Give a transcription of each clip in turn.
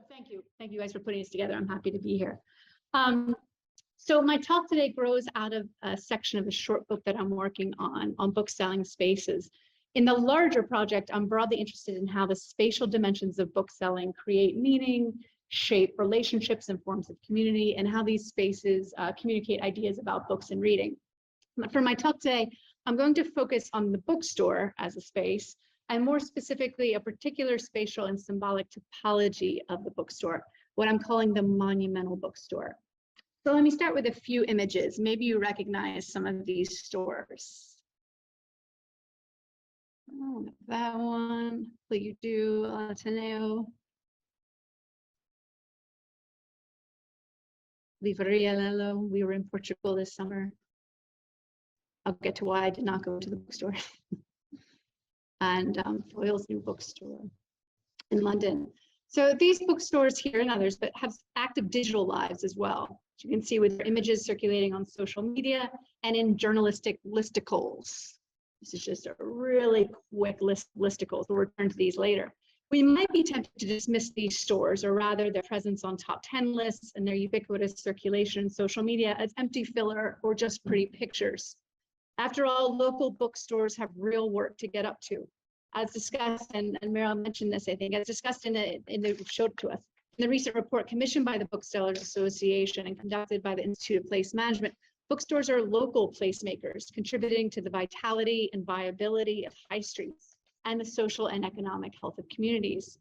Thank you. Thank you guys for putting this together. I'm happy to be here. So my talk today grows out of a section of a short book that I'm working on bookselling spaces. In the larger project, I'm broadly interested in how the spatial dimensions of bookselling create meaning, shape relationships and forms of community, and how these spaces communicate ideas about books and reading. But for my talk today, I'm going to focus on the bookstore as a space, and more specifically, a particular spatial and symbolic topology of the bookstore, what I'm calling the monumental bookstore. So let me start with a few images. Maybe you recognize some of these stores. Oh, that one, hopefully you do, Ateneo. Livraria Lelo, we were in Portugal this summer. I'll get to why I did not go to the bookstore. And Foyle's new bookstore in London. So these bookstores here and others, but have active digital lives as well. As you can see with images circulating on social media and in journalistic listicles. This is just a really quick listicles. We'll return to these later. We might be tempted to dismiss these stores, or rather their presence on top 10 lists and their ubiquitous circulation in social media, as empty filler or just pretty pictures. After all, local bookstores have real work to get up to. As discussed, and Meryl mentioned this, I think, as discussed in the showed to us, in the recent report commissioned by the Booksellers Association and conducted by the Institute of Place Management, bookstores are local placemakers, contributing to the vitality and viability of high streets and the social and economic health of communities.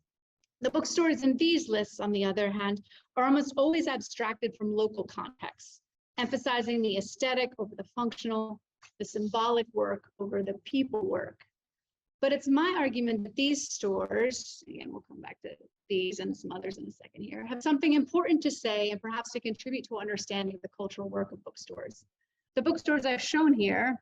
The bookstores in these lists, on the other hand, are almost always abstracted from local contexts, emphasizing the aesthetic over the functional, the symbolic work over the people work. But it's my argument that these stores, again, we'll come back to these and some others in a second here, have something important to say and perhaps to contribute to understanding of the cultural work of bookstores. The bookstores I've shown here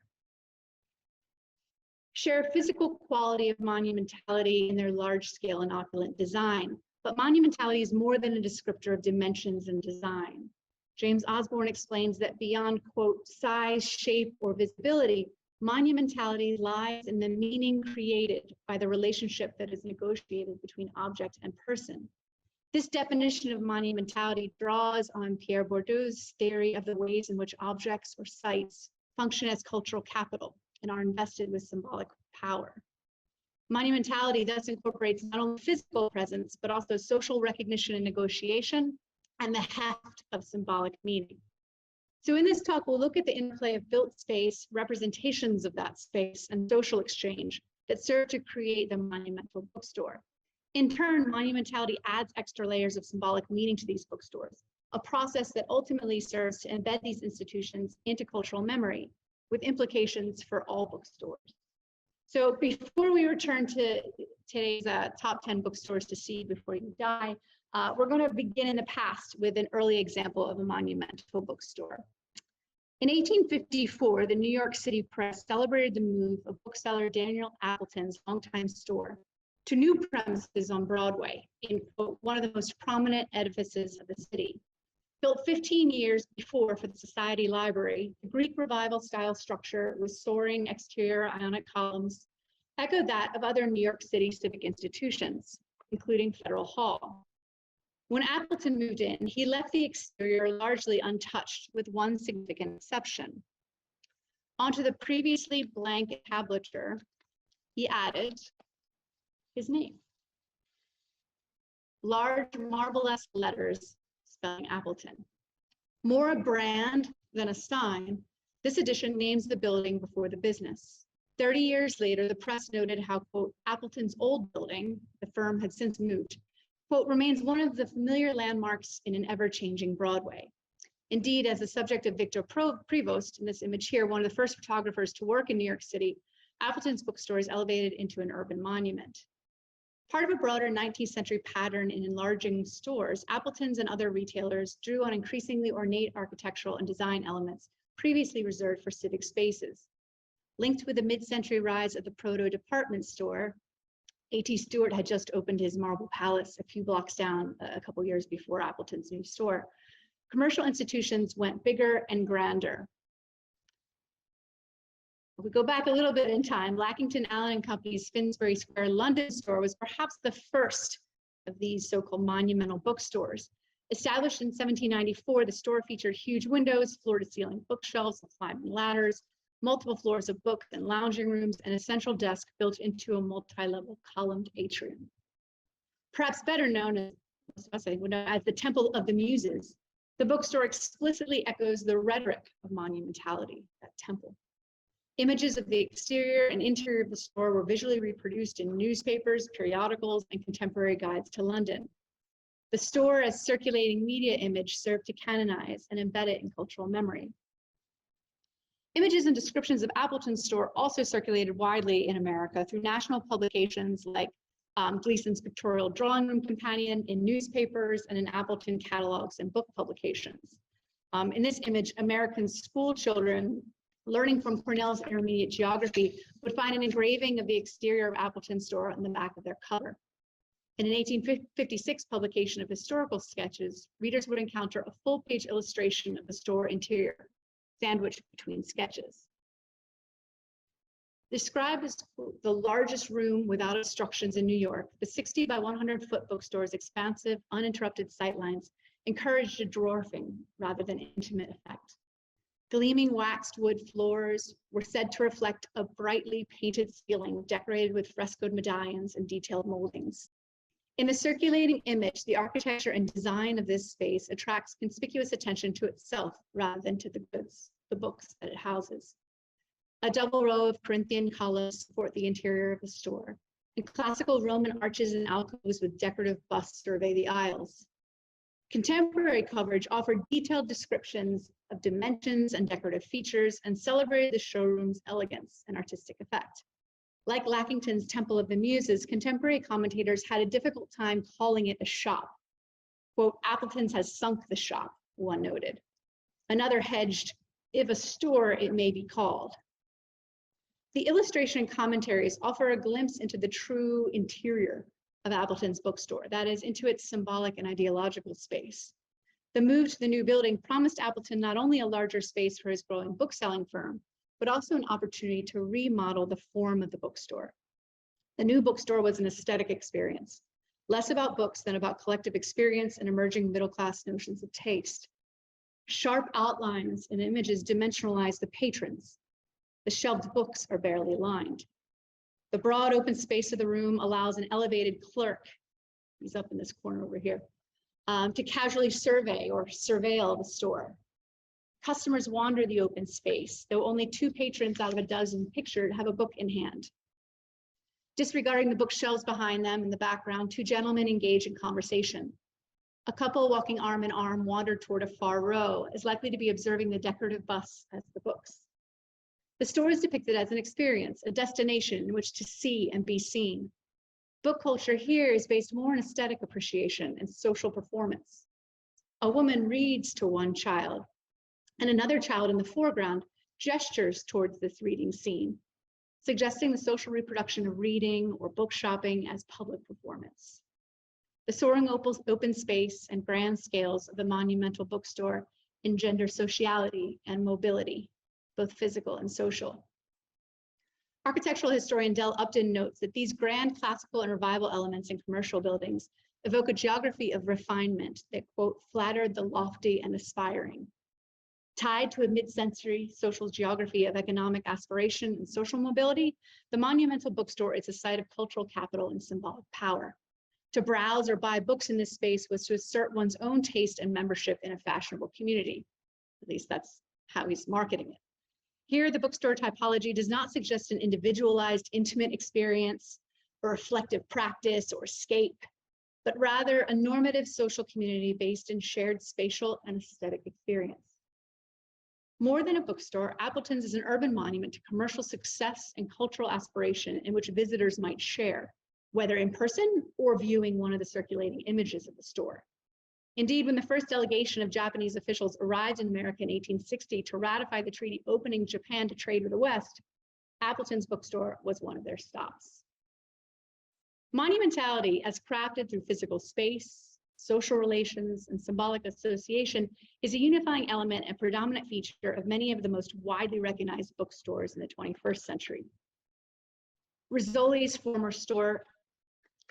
share physical quality of monumentality in their large-scale and opulent design, but monumentality is more than a descriptor of dimensions and design. James Osborne explains that beyond, quote, size, shape, or visibility, monumentality lies in the meaning created by the relationship that is negotiated between object and person. This definition of monumentality draws on Pierre Bourdieu's theory of the ways in which objects or sites function as cultural capital and are invested with symbolic power. Monumentality thus incorporates not only physical presence, but also social recognition and negotiation, and the heft of symbolic meaning. So in this talk, we'll look at the interplay of built space, representations of that space, and social exchange that serve to create the monumental bookstore. In turn, monumentality adds extra layers of symbolic meaning to these bookstores, a process that ultimately serves to embed these institutions into cultural memory, with implications for all bookstores. So before we return to today's top 10 bookstores to see before you die, we're going to begin in the past with an early example of a monumental bookstore. In 1854, the New York City Press celebrated the move of bookseller Daniel Appleton's longtime store to new premises on Broadway in one of the most prominent edifices of the city. Built 15 years before for the Society Library, the Greek Revival style structure with soaring exterior Ionic columns echoed that of other New York City civic institutions, including Federal Hall. When Appleton moved in, he left the exterior largely untouched, with one significant exception. Onto the previously blank tablature, he added his name. Large marble-esque letters spelling Appleton. More a brand than a sign, this edition names the building before the business. 30 years later, the press noted how, quote, Appleton's old building, the firm had since moved, quote, remains one of the familiar landmarks in an ever-changing Broadway. Indeed, as the subject of Victor Prevost in this image here, one of the first photographers to work in New York City, Appleton's bookstore is elevated into an urban monument. Part of a broader 19th century pattern in enlarging stores, Appleton's and other retailers drew on increasingly ornate architectural and design elements previously reserved for civic spaces. Linked with the mid-century rise of the proto-department store, A.T. Stewart had just opened his Marble Palace a few blocks down a couple years before Appleton's new store. Commercial institutions went bigger and grander. If we go back a little bit in time, Lackington, Allen & Company's Finsbury Square London store was perhaps the first of these so-called monumental bookstores. Established in 1794, the store featured huge windows, floor-to-ceiling bookshelves, climbing ladders, multiple floors of books and lounging rooms, and a central desk built into a multi-level columned atrium. Perhaps better known as the Temple of the Muses, the bookstore explicitly echoes the rhetoric of monumentality, that temple. Images of the exterior and interior of the store were visually reproduced in newspapers, periodicals, and contemporary guides to London. The store as circulating media image served to canonize and embed it in cultural memory. Images and descriptions of Appleton's store also circulated widely in America through national publications like Gleason's Pictorial Drawing Room Companion, in newspapers, and in Appleton catalogs and book publications. In this image, American school children learning from Cornell's intermediate geography would find an engraving of the exterior of Appleton's store on the back of their cover. In an 1856 publication of historical sketches, readers would encounter a full-page illustration of the store interior, sandwiched between sketches. Described as the largest room without obstructions in New York, the 60 by 100-foot bookstore's expansive, uninterrupted sightlines encouraged a dwarfing rather than intimate effect. Gleaming waxed wood floors were said to reflect a brightly painted ceiling decorated with frescoed medallions and detailed moldings. In the circulating image, the architecture and design of this space attracts conspicuous attention to itself rather than to the goods, the books that it houses. A double row of Corinthian columns support the interior of the store, and classical Roman arches and alcoves with decorative busts survey the aisles. Contemporary coverage offered detailed descriptions of dimensions and decorative features and celebrated the showroom's elegance and artistic effect. Like Lackington's Temple of the Muses, contemporary commentators had a difficult time calling it a shop. Quote, Appleton's has sunk the shop, one noted. Another hedged, if a store, it may be called. The illustration and commentaries offer a glimpse into the true interior of Appleton's bookstore, that is, into its symbolic and ideological space. The move to the new building promised Appleton not only a larger space for his growing bookselling firm, but also an opportunity to remodel the form of the bookstore. The new bookstore was an aesthetic experience, less about books than about collective experience and emerging middle-class notions of taste. Sharp outlines and images dimensionalize the patrons. The shelved books are barely lined. The broad open space of the room allows an elevated clerk, he's up in this corner over here, to casually survey or surveil the store. Customers wander the open space, though only 2 patrons out of a dozen pictured have a book in hand. Disregarding the bookshelves behind them in the background, 2 gentlemen engage in conversation. A couple walking arm in arm wander toward a far row, is likely to be observing the decorative busts as the books. The store is depicted as an experience, a destination in which to see and be seen. Book culture here is based more on aesthetic appreciation and social performance. A woman reads to one child, and another child in the foreground gestures towards this reading scene, suggesting the social reproduction of reading or book shopping as public performance. The soaring open space and grand scales of the monumental bookstore engender sociality and mobility, both physical and social. Architectural historian Del Upton notes that these grand classical and revival elements in commercial buildings evoke a geography of refinement that, quote, flattered the lofty and aspiring. Tied to a mid-century social geography of economic aspiration and social mobility, the monumental bookstore is a site of cultural capital and symbolic power. To browse or buy books in this space was to assert one's own taste and membership in a fashionable community. At least that's how he's marketing it. Here, the bookstore typology does not suggest an individualized, intimate experience, or reflective practice or escape, but rather a normative social community based in shared spatial and aesthetic experience. More than a bookstore, Appleton's is an urban monument to commercial success and cultural aspiration in which visitors might share, whether in person or viewing one of the circulating images of the store. Indeed, when the first delegation of Japanese officials arrived in America in 1860 to ratify the treaty opening Japan to trade with the West, Appleton's bookstore was one of their stops. Monumentality, as crafted through physical space, social relations, and symbolic association, is a unifying element and predominant feature of many of the most widely recognized bookstores in the 21st century. Rizzoli's former store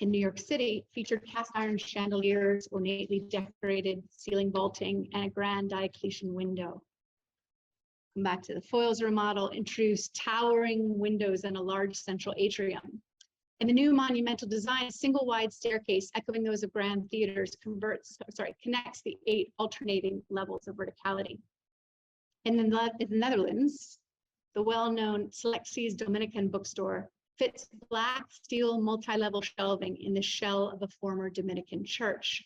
in New York City featured cast iron chandeliers, ornately decorated ceiling vaulting, and a grand Diocletian window. Come back to the Foyles remodel, introduced towering windows and a large central atrium. In the new monumental design, a single wide staircase echoing those of grand theaters connects the 8 alternating levels of verticality. In the Netherlands, the well-known Selecties Dominican bookstore fits black steel multi-level shelving in the shell of a former Dominican church.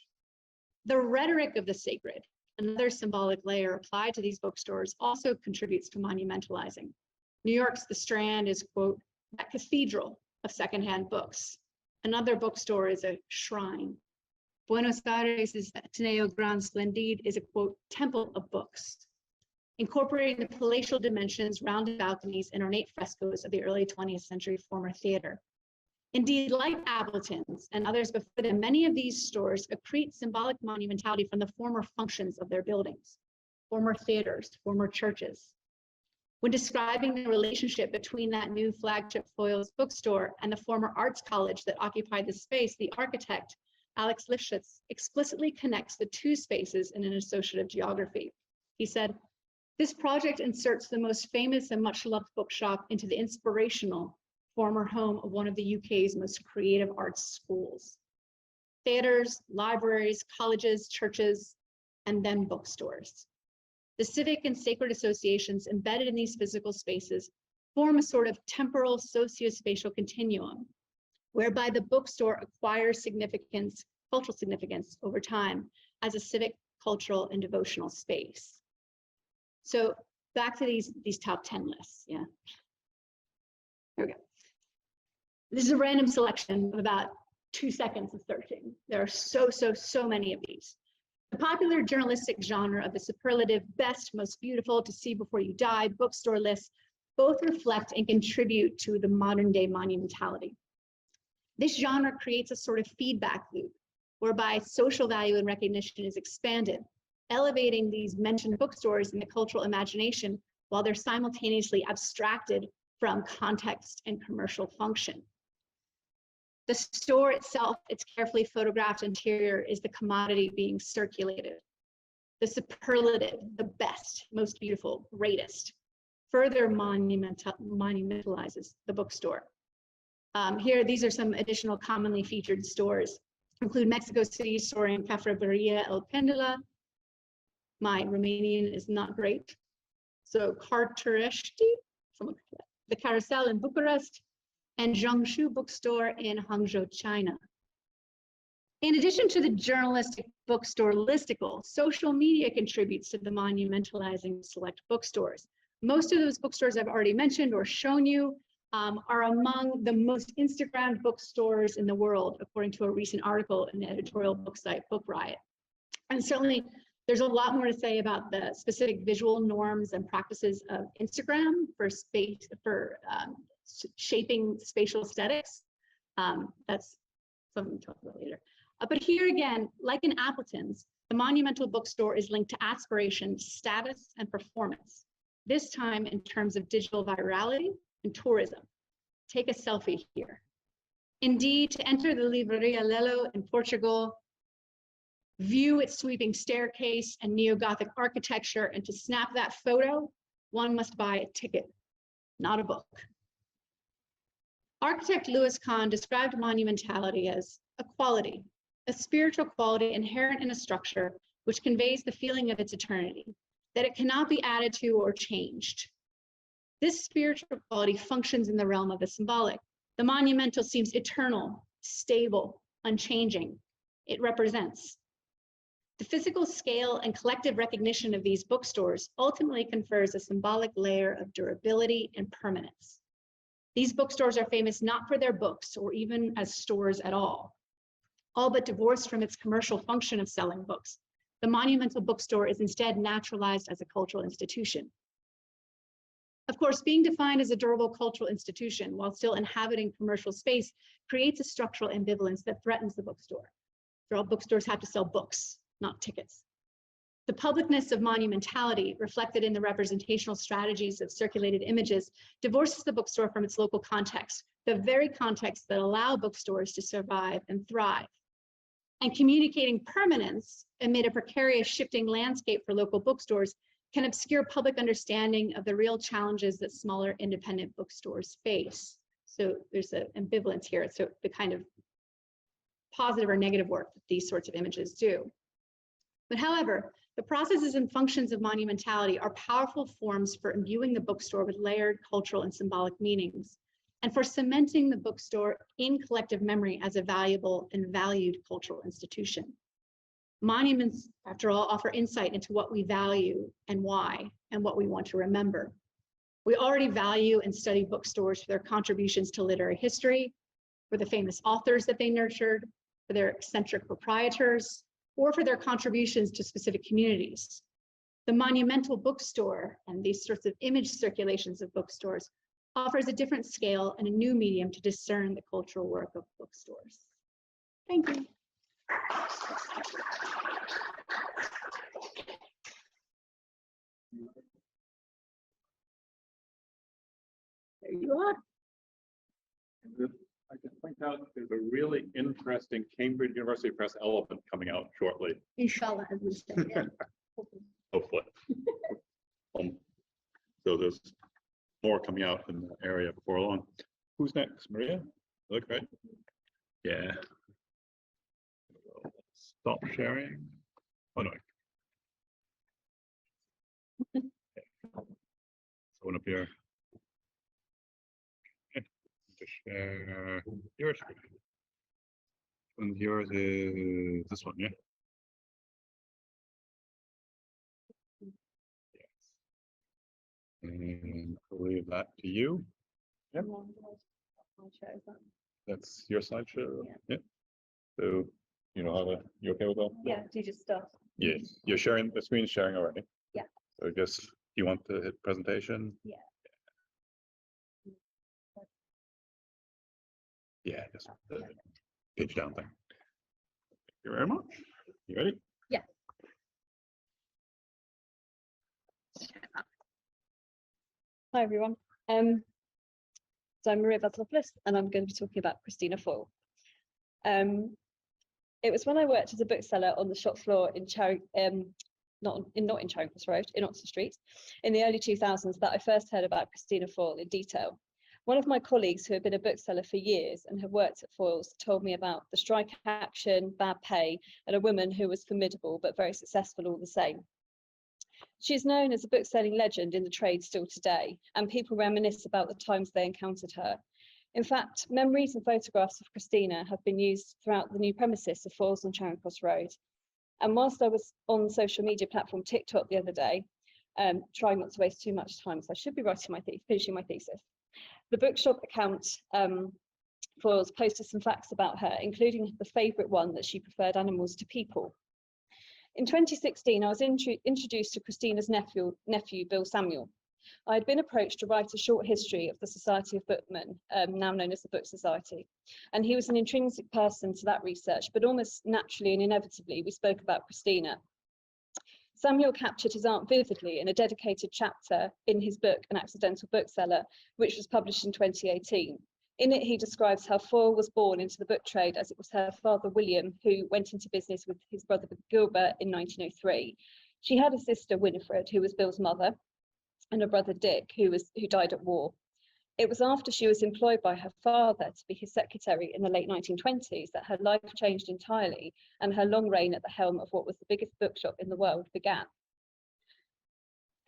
The rhetoric of the sacred, another symbolic layer applied to these bookstores, also contributes to monumentalizing. New York's The Strand is, quote, that cathedral of secondhand books. Another bookstore is a shrine. Buenos Aires' Ateneo Gran Splendid is a, quote, temple of books, incorporating the palatial dimensions, rounded balconies, and ornate frescoes of the early 20th century former theater. Indeed, like Appleton's and others before them, many of these stores accrete symbolic monumentality from the former functions of their buildings, former theaters, former churches. When describing the relationship between that new flagship Foyles bookstore and the former arts college that occupied the space, the architect, Alex Lifshitz, explicitly connects the two spaces in an associative geography. He said, this project inserts the most famous and much loved bookshop into the inspirational former home of one of the UK's most creative arts schools. Theaters, libraries, colleges, churches, and then bookstores. The civic and sacred associations embedded in these physical spaces form a sort of temporal socio-spatial continuum, whereby the bookstore acquires significance, cultural significance over time as a civic, cultural, and devotional space. So back to these top 10 lists, yeah. Here we go. This is a random selection of about 2 seconds of searching. There are so many of these. The popular journalistic genre of the superlative best, most beautiful, to see before you die, bookstore lists both reflect and contribute to the modern day monumentality. This genre creates a sort of feedback loop whereby social value and recognition is expanded, elevating these mentioned bookstores in the cultural imagination while they're simultaneously abstracted from context and commercial function. The store itself, its carefully photographed interior, is the commodity being circulated. The superlative, the best, most beautiful, greatest, further monumentalizes the bookstore. Here, these are some additional commonly featured stores. Include Mexico City's soaring Cafeteria El Pendula. My Romanian is not great. So Carterești, the Carousel in Bucharest, and Zhongshu Bookstore in Hangzhou, China. In addition to the journalistic bookstore listicle, social media contributes to the monumentalizing of select bookstores. Most of those bookstores I've already mentioned or shown you are among the most Instagrammed bookstores in the world, according to a recent article in the editorial book site, Book Riot. And certainly, there's a lot more to say about the specific visual norms and practices of Instagram for shaping spatial aesthetics. That's something to talk about later. But here again, like in Appleton's, the monumental bookstore is linked to aspiration, status, and performance. This time in terms of digital virality and tourism. Take a selfie here. Indeed, to enter the Livraria Lelo in Portugal, view its sweeping staircase and neo-Gothic architecture, and to snap that photo, one must buy a ticket, not a book. Architect Louis Kahn described monumentality as a quality, a spiritual quality inherent in a structure which conveys the feeling of its eternity, that it cannot be added to or changed. This spiritual quality functions in the realm of the symbolic. The monumental seems eternal, stable, unchanging. It represents. The physical scale and collective recognition of these bookstores ultimately confers a symbolic layer of durability and permanence. These bookstores are famous not for their books or even as stores at all but divorced from its commercial function of selling books. The monumental bookstore is instead naturalized as a cultural institution. Of course, being defined as a durable cultural institution while still inhabiting commercial space creates a structural ambivalence that threatens the bookstore. Bookstores have to sell books, not tickets. The publicness of monumentality, reflected in the representational strategies of circulated images, divorces the bookstore from its local context, the very context that allow bookstores to survive and thrive. And communicating permanence amid a precarious shifting landscape for local bookstores can obscure public understanding of the real challenges that smaller independent bookstores face. So there's an ambivalence here. So the kind of positive or negative work that these sorts of images do. But however, the processes and functions of monumentality are powerful forms for imbuing the bookstore with layered cultural and symbolic meanings, and for cementing the bookstore in collective memory as a valuable and valued cultural institution. Monuments, after all, offer insight into what we value and why, and what we want to remember. We already value and study bookstores for their contributions to literary history, for the famous authors that they nurtured, for their eccentric proprietors, or for their contributions to specific communities. The monumental bookstore and these sorts of image circulations of bookstores offers a different scale and a new medium to discern the cultural work of bookstores. Thank you. There you are. I can point out there's a really interesting Cambridge University Press elephant coming out shortly. Inshallah, as we say. Yeah. Hopefully. So there's more coming out in the area before long. Who's next? Maria? Look right. Yeah. Stop sharing. Oh no. Someone up here. To share your screen. And yours is this one, yeah? Yes. And I'll leave that to you. Yep. That's your slideshow? Yeah. So you know how to, you okay with that? Yeah, do you just start? Yeah, you're sharing, the screen's sharing already? Yeah. So I guess you want to hit presentation? Yeah. Yeah, just the page down thing. Thank you very much. You ready? Yeah. Hi everyone. So I'm Maria Vasilopoulos and I'm going to be talking about Christina Foyle. It was when I worked as a bookseller on the shop floor in not in Charing Cross Road, in Oxford Street, in the early 2000s that I first heard about Christina Foyle in detail. One of my colleagues who had been a bookseller for years and had worked at Foyle's told me about the strike action, bad pay, and a woman who was formidable but very successful all the same. She is known as a bookselling legend in the trade still today, and people reminisce about the times they encountered her. In fact, memories and photographs of Christina have been used throughout the new premises of Foyle's on Charing Cross Road. And whilst I was on social media platform TikTok the other day, trying not to waste too much time, so I should be finishing my thesis. The bookshop account Foyle's posted some facts about her, including the favourite one that she preferred animals to people. In 2016, I was introduced to Christina's nephew, Bill Samuel. I had been approached to write a short history of the Society of Bookmen, now known as the Book Society, and he was an intrinsic person to that research, but almost naturally and inevitably, we spoke about Christina. Samuel captured his aunt vividly in a dedicated chapter in his book, An Accidental Bookseller, which was published in 2018. In it, he describes how Foyle was born into the book trade as it was her father, William, who went into business with his brother Gilbert in 1903. She had a sister, Winifred, who was Bill's mother, and a brother, Dick, who died at war. It was after she was employed by her father to be his secretary in the late 1920s that her life changed entirely and her long reign at the helm of what was the biggest bookshop in the world began.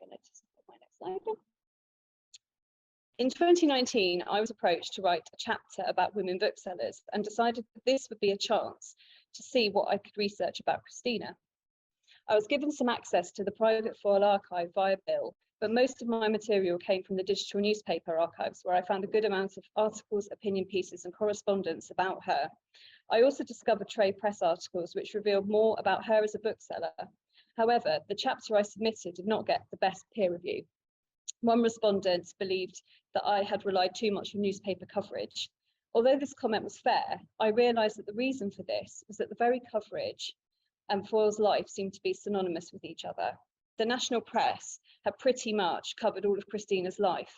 I'm going to just put my next slide. In 2019, I was approached to write a chapter about women booksellers and decided that this would be a chance to see what I could research about Christina. I was given some access to the private Foyle archive via Bill, but most of my material came from the digital newspaper archives, where I found a good amount of articles, opinion pieces, and correspondence about her. I also discovered trade press articles which revealed more about her as a bookseller. However, the chapter I submitted did not get the best peer review. One respondent believed that I had relied too much on newspaper coverage. Although this comment was fair, I realised that the reason for this was that the very coverage and Foyle's life seemed to be synonymous with each other. The national press had pretty much covered all of Christina's life.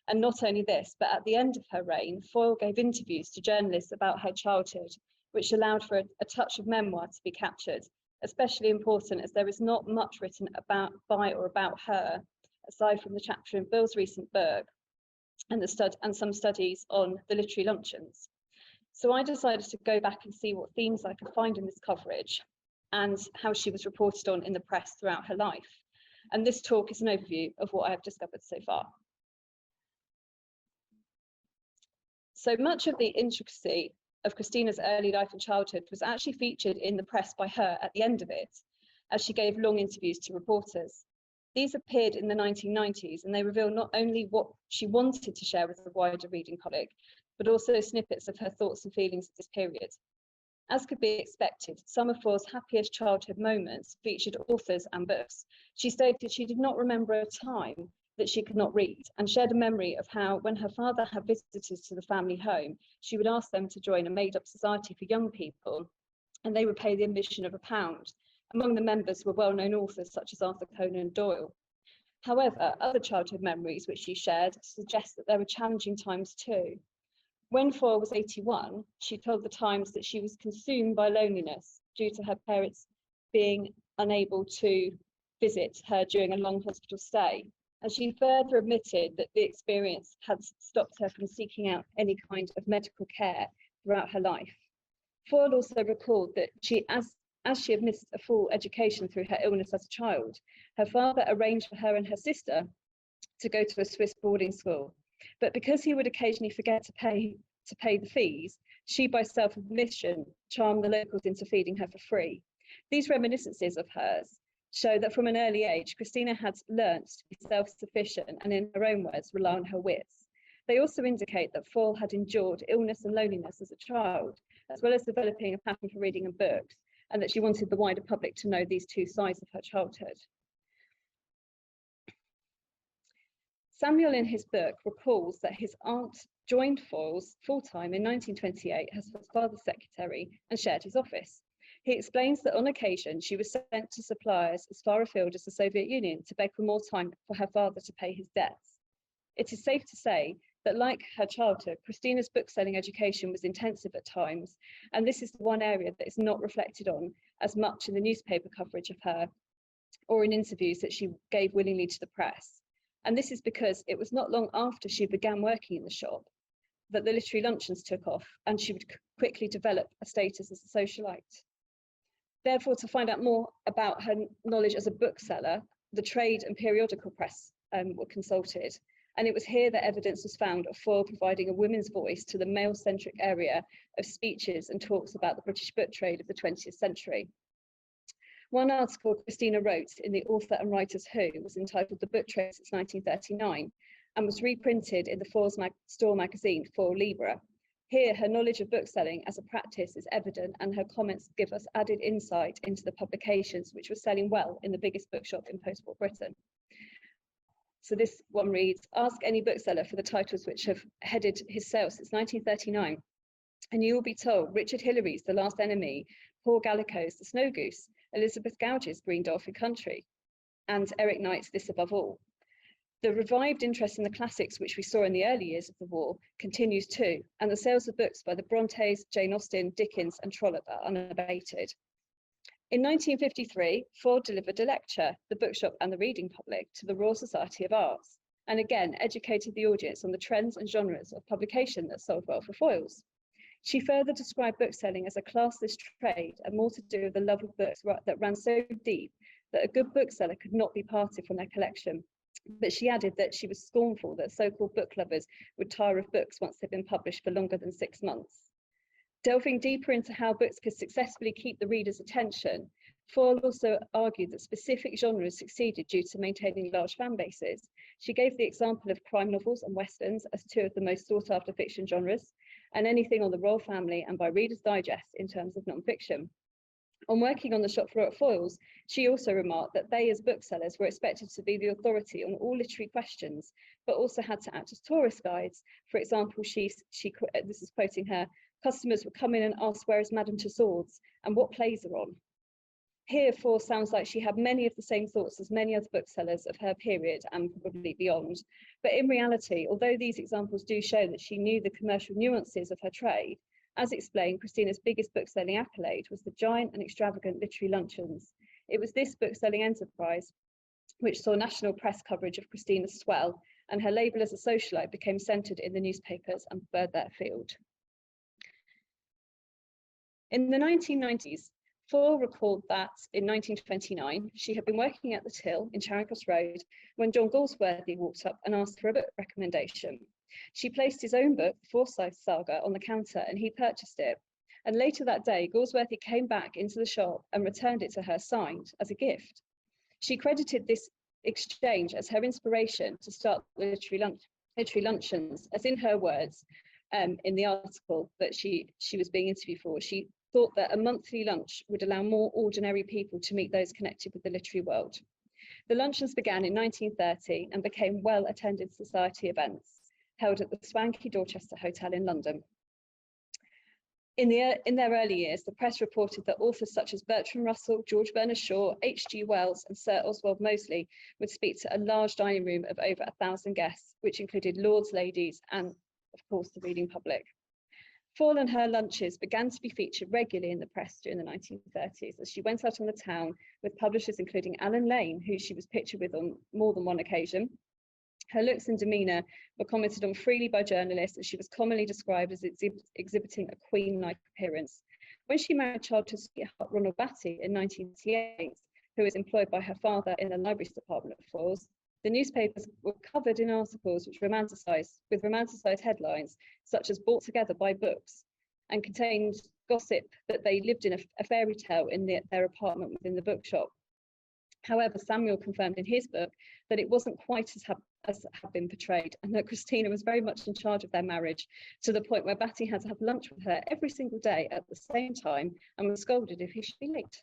And not only this, but at the end of her reign, Foyle gave interviews to journalists about her childhood, which allowed for a touch of memoir to be captured, especially important as there is not much written by or about her, aside from the chapter in Bill's recent book and some studies on the literary luncheons. So I decided to go back and see what themes I could find in this coverage and how she was reported on in the press throughout her life. And this talk is an overview of what I have discovered so far. So much of the intricacy of Christina's early life and childhood was actually featured in the press by her at the end of it, as she gave long interviews to reporters. These appeared in the 1990s, and they reveal not only what she wanted to share with the wider reading public, but also snippets of her thoughts and feelings at this period. As could be expected, some of Foyle's happiest childhood moments featured authors and books. She stated she did not remember a time that she could not read, and shared a memory of how, when her father had visitors to the family home, she would ask them to join a made-up society for young people, and they would pay the admission of £1. Among the members were well-known authors such as Arthur Conan Doyle. However, other childhood memories which she shared suggest that there were challenging times too. When Foyle was 81, she told the Times that she was consumed by loneliness due to her parents being unable to visit her during a long hospital stay. And she further admitted that the experience had stopped her from seeking out any kind of medical care throughout her life. Foyle also recalled that as she had missed a full education through her illness as a child, her father arranged for her and her sister to go to a Swiss boarding school. But because he would occasionally forget to pay the fees, she by self-admission charmed the locals into feeding her for free. These reminiscences of hers show that from an early age, Christina had learnt to be self-sufficient and, in her own words, rely on her wits. They also indicate that Foyle had endured illness and loneliness as a child, as well as developing a passion for reading and books, and that she wanted the wider public to know these two sides of her childhood. Samuel, in his book, recalls that his aunt joined Foyle's full-time in 1928 as her father's secretary and shared his office. He explains that on occasion she was sent to suppliers as far afield as the Soviet Union to beg for more time for her father to pay his debts. It is safe to say that, like her childhood, Christina's bookselling education was intensive at times, and this is the one area that is not reflected on as much in the newspaper coverage of her or in interviews that she gave willingly to the press. And this is because it was not long after she began working in the shop that the literary luncheons took off, and she would quickly develop a status as a socialite. Therefore, to find out more about her knowledge as a bookseller, the trade and periodical press were consulted. And it was here that evidence was found of Foyle providing a women's voice to the male-centric area of speeches and talks about the British book trade of the 20th century. One article Christina wrote in the Author and Writers Who was entitled The Book Trade Since 1939 and was reprinted in the Foyle's store magazine, Foyle Libra. Here, her knowledge of bookselling as a practice is evident, and her comments give us added insight into the publications which were selling well in the biggest bookshop in post-war Britain. So this one reads, ask any bookseller for the titles which have headed his sales since 1939, and you will be told Richard Hilary's The Last Enemy, Paul Gallico's The Snow Goose, Elizabeth Gouge's Green Dolphin Country, and Eric Knight's This Above All. The revived interest in the classics which we saw in the early years of the war continues too, and the sales of books by the Brontes, Jane Austen, Dickens and Trollope are unabated. In 1953, Foyle delivered a lecture, The Bookshop and the Reading Public, to the Royal Society of Arts, and again educated the audience on the trends and genres of publication that sold well for Foyles. She further described bookselling as a classless trade and more to do with the love of books that ran so deep that a good bookseller could not be parted from their collection. But she added that she was scornful that so-called book lovers would tire of books once they'd been published for longer than 6 months. Delving deeper into how books could successfully keep the reader's attention, Foyle also argued that specific genres succeeded due to maintaining large fan bases. She gave the example of crime novels and westerns as two of the most sought-after fiction genres, and anything on the royal family and by Reader's Digest in terms of non-fiction. On working on the shop floor at Foyle's, she also remarked that they as booksellers were expected to be the authority on all literary questions, but also had to act as tourist guides. For example, this is quoting her, customers would come in and ask where is Madame Tussauds and what plays are on. Here, Fall sounds like she had many of the same thoughts as many other booksellers of her period and probably beyond. But in reality, although these examples do show that she knew the commercial nuances of her trade, as explained, Christina's biggest bookselling accolade was the giant and extravagant literary luncheons. It was this bookselling enterprise which saw national press coverage of Christina's swell, and her label as a socialite became centred in the newspapers and further afield. In the 1990s, Fall recalled that in 1929, she had been working at the till in Charing Cross Road when John Galsworthy walked up and asked for a book recommendation. She placed his own book, The Forsyth Saga, on the counter and he purchased it. And later that day, Galsworthy came back into the shop and returned it to her signed as a gift. She credited this exchange as her inspiration to start literary luncheons, as in her words, in the article that she was being interviewed for. She thought that a monthly lunch would allow more ordinary people to meet those connected with the literary world. The luncheons began in 1930 and became well-attended society events held at the swanky Dorchester Hotel in London. In their early years, the press reported that authors such as Bertrand Russell, George Bernard Shaw, H.G. Wells and Sir Oswald Mosley would speak to a large dining room of over 1,000 guests, which included lords, ladies and, of course, the reading public. Fall and her lunches began to be featured regularly in the press during the 1930s as she went out on the town with publishers including Alan Lane, who she was pictured with on more than one occasion. Her looks and demeanour were commented on freely by journalists, and she was commonly described as exhibiting a queen-like appearance. When she married childhood sweetheart Ronald Batty in 1988, who was employed by her father in the libraries department of Falls, the newspapers were covered in articles with romanticised headlines, such as "Bought Together by Books," and contained gossip that they lived in a fairy tale in their apartment within the bookshop. However, Samuel confirmed in his book that it wasn't quite as had been portrayed, and that Christina was very much in charge of their marriage, to the point where Batty had to have lunch with her every single day at the same time and was scolded if he should be late.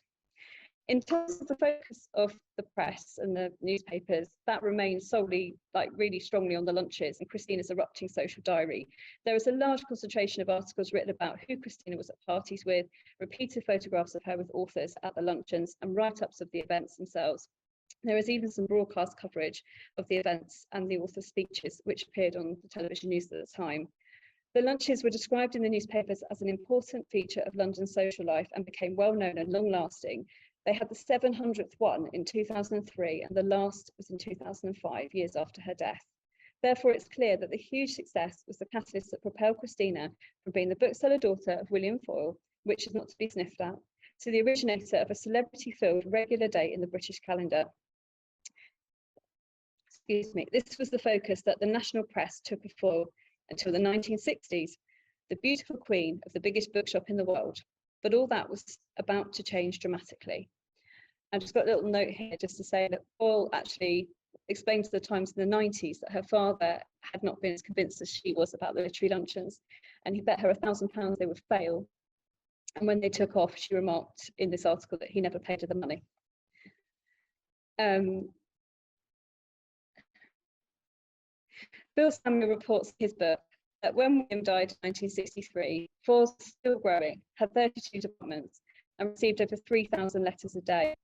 In terms of the focus of the press and the newspapers, that remains solely, really strongly on the lunches and Christina's erupting social diary. There is a large concentration of articles written about who Christina was at parties with, repeated photographs of her with authors at the luncheons, and write-ups of the events themselves. There is even some broadcast coverage of the events and the author's speeches, which appeared on the television news at the time. The lunches were described in the newspapers as an important feature of London's social life and became well known and long-lasting. They had the 700th one in 2003, and the last was in 2005, years after her death. Therefore, it's clear that the huge success was the catalyst that propelled Christina from being the bookseller daughter of William Foyle, which is not to be sniffed at, to the originator of a celebrity-filled regular day in the British calendar. Excuse me, this was the focus that the national press took of Foyle until the 1960s, the beautiful queen of the biggest bookshop in the world. But all that was about to change dramatically. I've just got a little note here just to say that Foyle actually explained to the Times in the 90s that her father had not been as convinced as she was about the literary luncheons, and he bet her £1,000 they would fail. And when they took off, she remarked in this article that he never paid her the money. Bill Samuel reports in his book that when William died in 1963, Falls was still growing, had 32 departments, and received over 3,000 letters a day.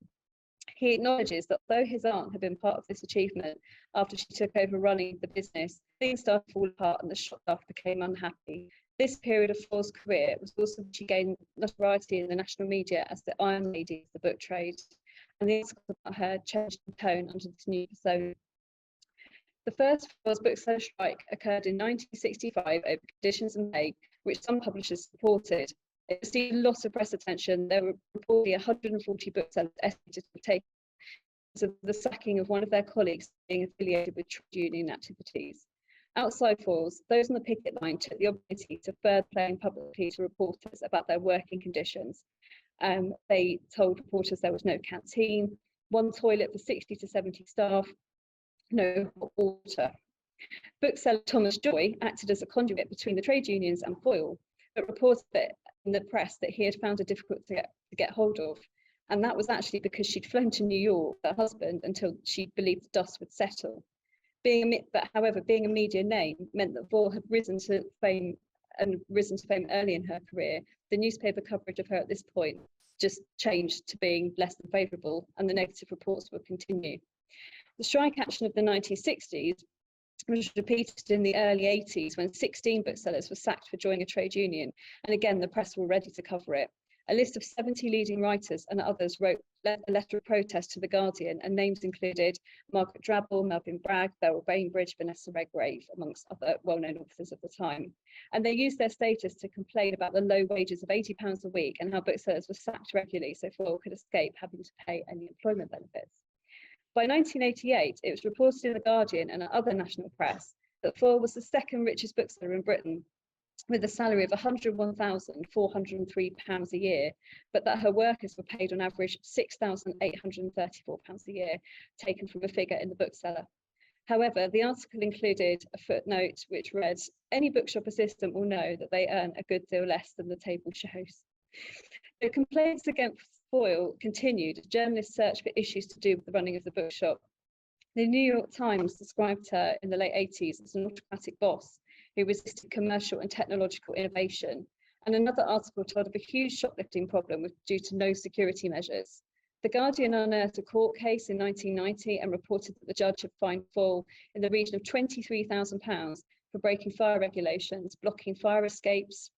He acknowledges that though his aunt had been part of this achievement, after she took over running the business, things started to fall apart and the shop staff became unhappy. This period of Fall's career was also when she gained notoriety in the national media as the Iron Lady of the book trade, and the articles about her changed the tone under this new persona. The first Falls bookseller strike occurred in 1965 over conditions and pay, which some publishers supported. It received a lot of press attention. There were reportedly 140 booksellers estimated to have taken because of the sacking of one of their colleagues being affiliated with trade union activities. Outside Falls, those on the picket line took the opportunity to further play publicly to reporters about their working conditions. They told reporters there was no canteen, one toilet for 60 to 70 staff, no hot water. Bookseller Thomas Joy acted as a conduit between the trade unions and Foyle, but reported that in the press that he had found it difficult to get hold of. And that was actually because she'd flown to New York with her husband until she believed the dust would settle. However, being a media name meant that Foyle had risen to fame early in her career, the newspaper coverage of her at this point just changed to being less than favourable, and the negative reports would continue. The strike action of the 1960s was repeated in the early 80s when 16 booksellers were sacked for joining a trade union, and again the press were ready to cover it. A list of 70 leading writers and others wrote a letter of protest to The Guardian, and names included Margaret Drabble, Melvyn Bragg, Beryl Bainbridge, Vanessa Redgrave, amongst other well-known authors of the time. And they used their status to complain about the low wages of £80 a week and how booksellers were sacked regularly so Foyle could escape having to pay any employment benefits. By 1988, it was reported in The Guardian and other national press that Foyle was the second richest bookseller in Britain, with a salary of £101,403 a year, but that her workers were paid on average £6,834 a year, taken from a figure in the bookseller. However, the article included a footnote which read, "Any bookshop assistant will know that they earn a good deal less than the table shows." The complaints against Foyle continued as journalists searched for issues to do with the running of the bookshop. The New York Times described her in the late 80s as an autocratic boss who resisted commercial and technological innovation. And another article told of a huge shoplifting problem due to no security measures. The Guardian unearthed a court case in 1990 and reported that the judge had fined Foyle in the region of £23,000 for breaking fire regulations, blocking fire escapes,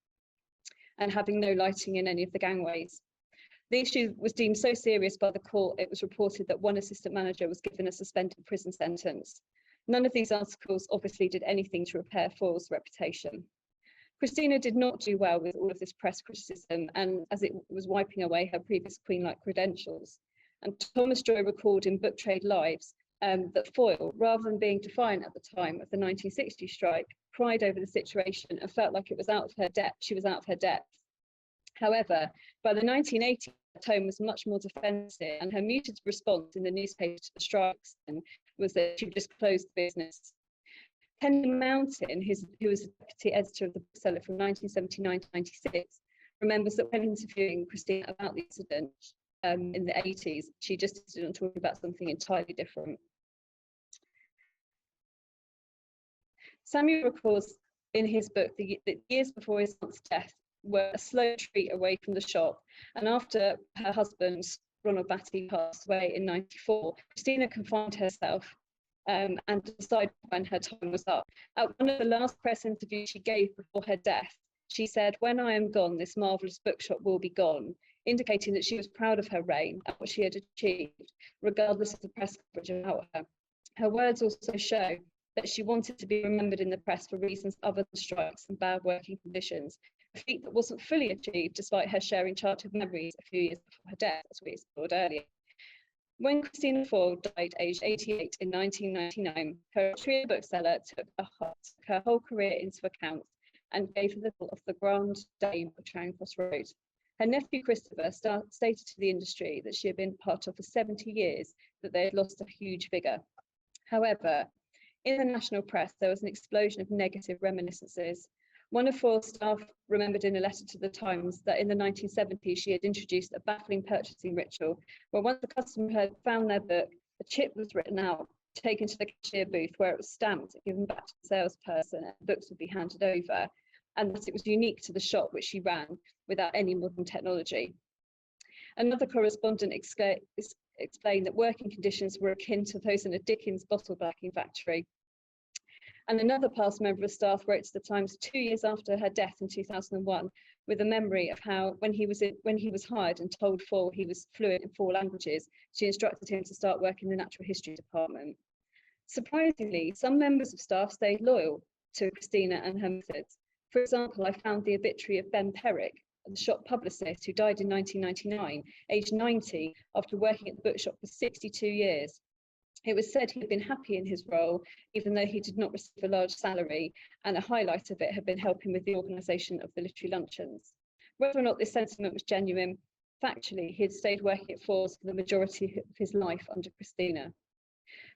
and having no lighting in any of the gangways. The issue was deemed so serious by the court, it was reported that one assistant manager was given a suspended prison sentence. None of these articles obviously did anything to repair Foyle's reputation. Christina did not do well with all of this press criticism, and as it was wiping away her previous queen-like credentials. And Thomas Joy recalled in Book Trade Lives that Foyle, rather than being defiant at the time of the 1960 strike, cried over the situation and felt like it was out of her depth. She was out of her depth. However, by the 1980s, her tone was much more defensive, and her muted response in the newspaper to the strikes was that she just closed the business. Henry Mountain, who was the deputy editor of the bookseller from 1979 to 96, remembers that when interviewing Christina about the incident in the 80s, she just insisted on talking about something entirely different. Samuel recalls in his book the years before his aunt's death were a slow retreat away from the shop, and after her husband Ronald Batty passed away in '94, Christina confined herself and decided when her time was up. At one of the last press interviews she gave before her death, she said, "When I am gone, this marvellous bookshop will be gone," indicating that she was proud of her reign and what she had achieved, regardless of the press coverage about her. Her words also show that she wanted to be remembered in the press for reasons other than strikes and bad working conditions, a feat that wasn't fully achieved despite her sharing childhood memories a few years before her death, as we explored earlier. When Christina Foyle died aged 88 in 1999, her Austrian bookseller took her whole career into account and gave her the title of the Grand Dame of Charing Cross Road. Her nephew Christopher stated to the industry that she had been part of for 70 years, that they had lost a huge figure. However, in the national press, there was an explosion of negative reminiscences. One of Foyle's staff remembered in a letter to the Times that in the 1970s she had introduced a baffling purchasing ritual where once the customer had found their book, a chip was written out, taken to the cashier booth where it was stamped and given back to the salesperson, and books would be handed over, and that it was unique to the shop which she ran without any modern technology. Another correspondent explained that working conditions were akin to those in a Dickens bottle blacking factory. And another past member of staff wrote to the Times 2 years after her death in 2001 with a memory of how when he was hired and told Foyle he was fluent in 4 languages, she instructed him to start work in the natural history department. Surprisingly, some members of staff stayed loyal to Christina and her methods. For example, I found the obituary of Ben Perrick, the shop publicist who died in 1999, aged 90, after working at the bookshop for 62 years. It was said he had been happy in his role, even though he did not receive a large salary, and a highlight of it had been helping with the organisation of the literary luncheons. Whether or not this sentiment was genuine, factually, he had stayed working at Foyle's for the majority of his life under Christina.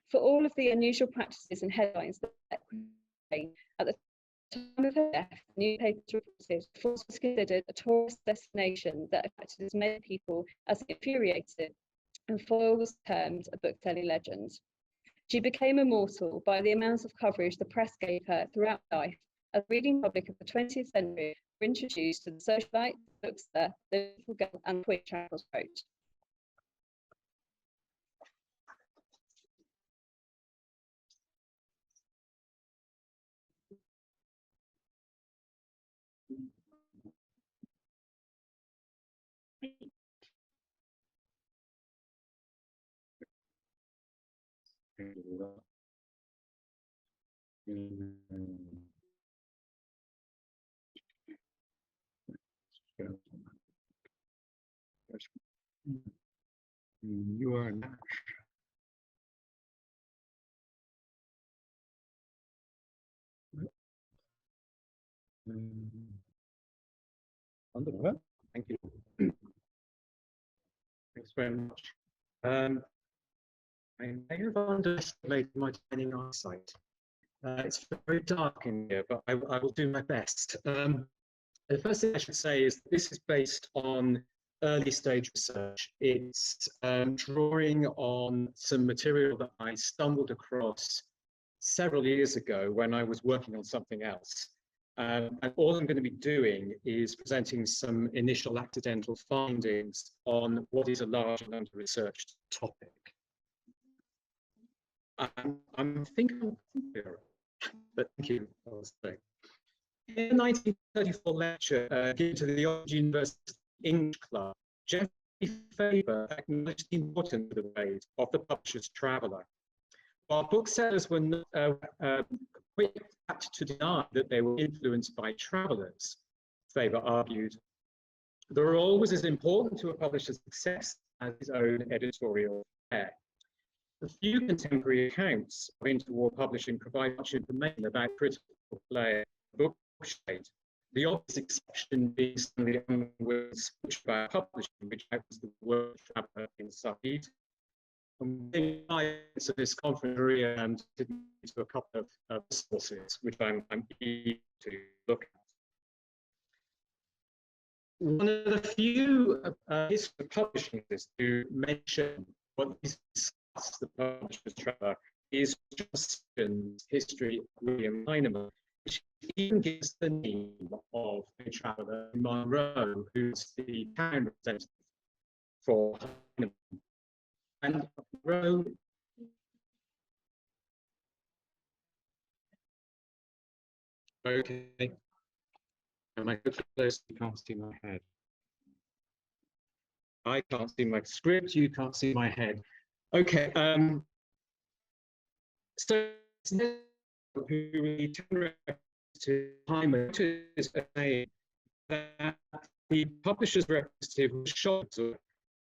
For all of the unusual practices and headlines that at the time of her death, newspapers reported Foyle's was considered a tourist destination that attracted as many people as it infuriated, and Foyle was termed a book-selling legend. She became immortal by the amount of coverage the press gave her throughout life as the reading public of the 20th century were introduced to the socialite, bookseller, the little girl, and quick travels wrote. You are not. Wonderful. Thank you. Thanks very much. I may have underestimated my training eyesight. It's very dark in here, but I will do my best. The first thing I should say is that this is based on early stage research. It's drawing on some material that I stumbled across several years ago when I was working on something else. And all I'm going to be doing is presenting some initial accidental findings on what is a large and under-researched topic. I'm thinking, but thank you. In a 1934 lecture given to the Oxford University English Club, Geoffrey Faber acknowledged the importance of the trade of the publisher's traveller. While booksellers were not quick to deny that they were influenced by travellers, Faber argued, the role was as important to a publisher's success as his own editorial fare. The few contemporary accounts of interwar publishing provide much information about critical play book trade. The obvious exception being Stanley Unwin's Push by Publishing, which was the word traveller in Sahid. And in of this conference, and to a couple of sources, which I'm eager to look at. One of the few history of publishing is to mention what is discussed the publisher's traveller is Johnston's History of William Heinemann, which even gives the name of a traveller, Monroe, who's the town representative for Heinemann. And Monroe okay. Am I close? You can't see my head. I can't see my script, you can't see my head. Okay, so who really to Heinemann is saying that the publisher's representative was shocked,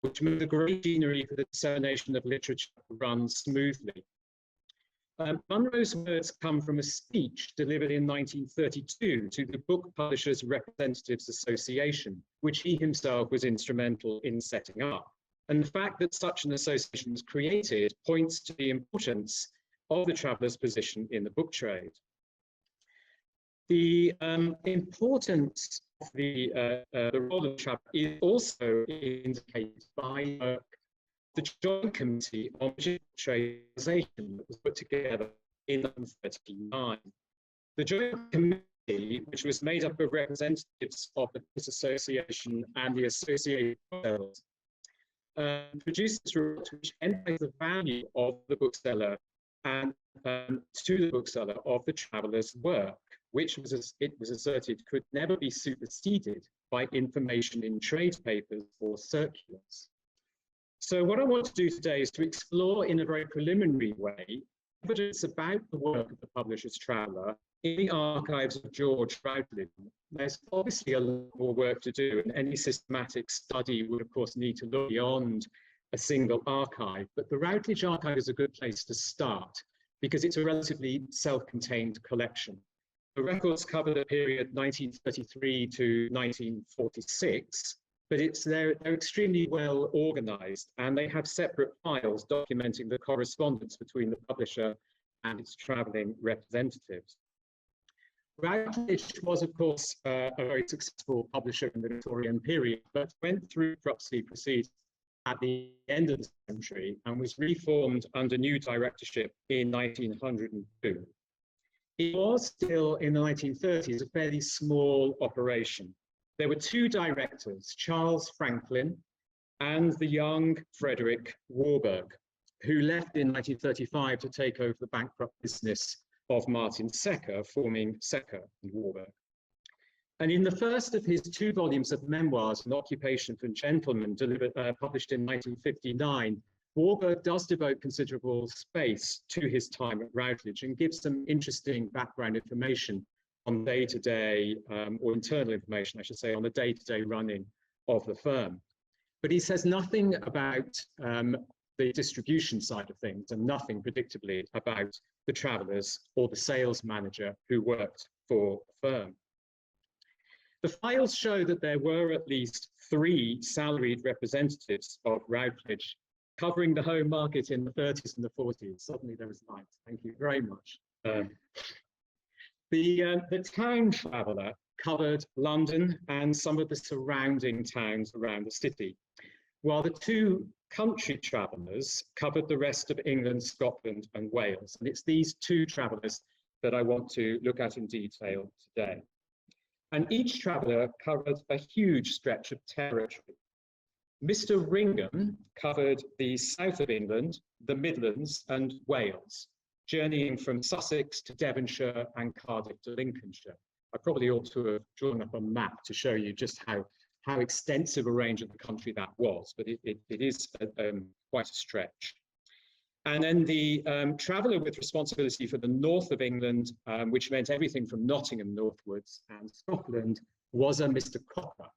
which made the great machinery for the dissemination of literature run smoothly. Monroe's words come from a speech delivered in 1932 to the Book Publishers Representatives Association, which he himself was instrumental in setting up. And the fact that such an association was created points to the importance of the traveller's position in the book trade. The importance of the role of the traveller is also indicated by the Joint Committee on Tradization that was put together in 1939. The Joint Committee, which was made up of representatives of the Press Association and the Associated Booksellers, produced this report which emphasized the value of the bookseller and to the bookseller of the traveller's work, which it was asserted could never be superseded by information in trade papers or circulars. So what I want to do today is to explore in a very preliminary way evidence about the work of the publisher's traveller in the archives of George Routledge. There's obviously a lot more work to do, and any systematic study would of course need to look beyond a single archive, but the Routledge archive is a good place to start because it's a relatively self-contained collection. The records cover the period 1933 to 1946, but they're extremely well organized, and they have separate files documenting the correspondence between the publisher and its traveling representatives. Routledge was, of course, a very successful publisher in the Victorian period, but went through bankruptcy proceedings at the end of the century and was reformed under new directorship in 1902. It was still in the 1930s a fairly small operation. There were two directors, Charles Franklin and the young Frederick Warburg, who left in 1935 to take over the bankrupt business of Martin Secker, forming Secker and Warburg. And in the first of his two volumes of memoirs, An Occupation for Gentlemen, published in 1959, Warburg does devote considerable space to his time at Routledge and gives some interesting background information on day-to-day, or internal information, I should say, on the day-to-day running of the firm. But he says nothing about the distribution side of things and nothing predictably about the travelers or the sales manager who worked for the firm. The files show that there were at least 3 salaried representatives of Routledge covering the home market in the 30s and the 40s. Suddenly there was light. Thank you very much. The town traveller covered London and some of the surrounding towns around the city, while the 2 country travellers covered the rest of England, Scotland and Wales. And it's these 2 travellers that I want to look at in detail today. And each traveller covered a huge stretch of territory. Mr. Ringham covered the south of England, the Midlands and Wales, journeying from Sussex to Devonshire and Cardiff to Lincolnshire. I probably ought to have drawn up a map to show you just how extensive a range of the country that was, but it is quite a stretch. And then the traveller with responsibility for the north of England, which meant everything from Nottingham northwards and Scotland, was a Mr. Cocker.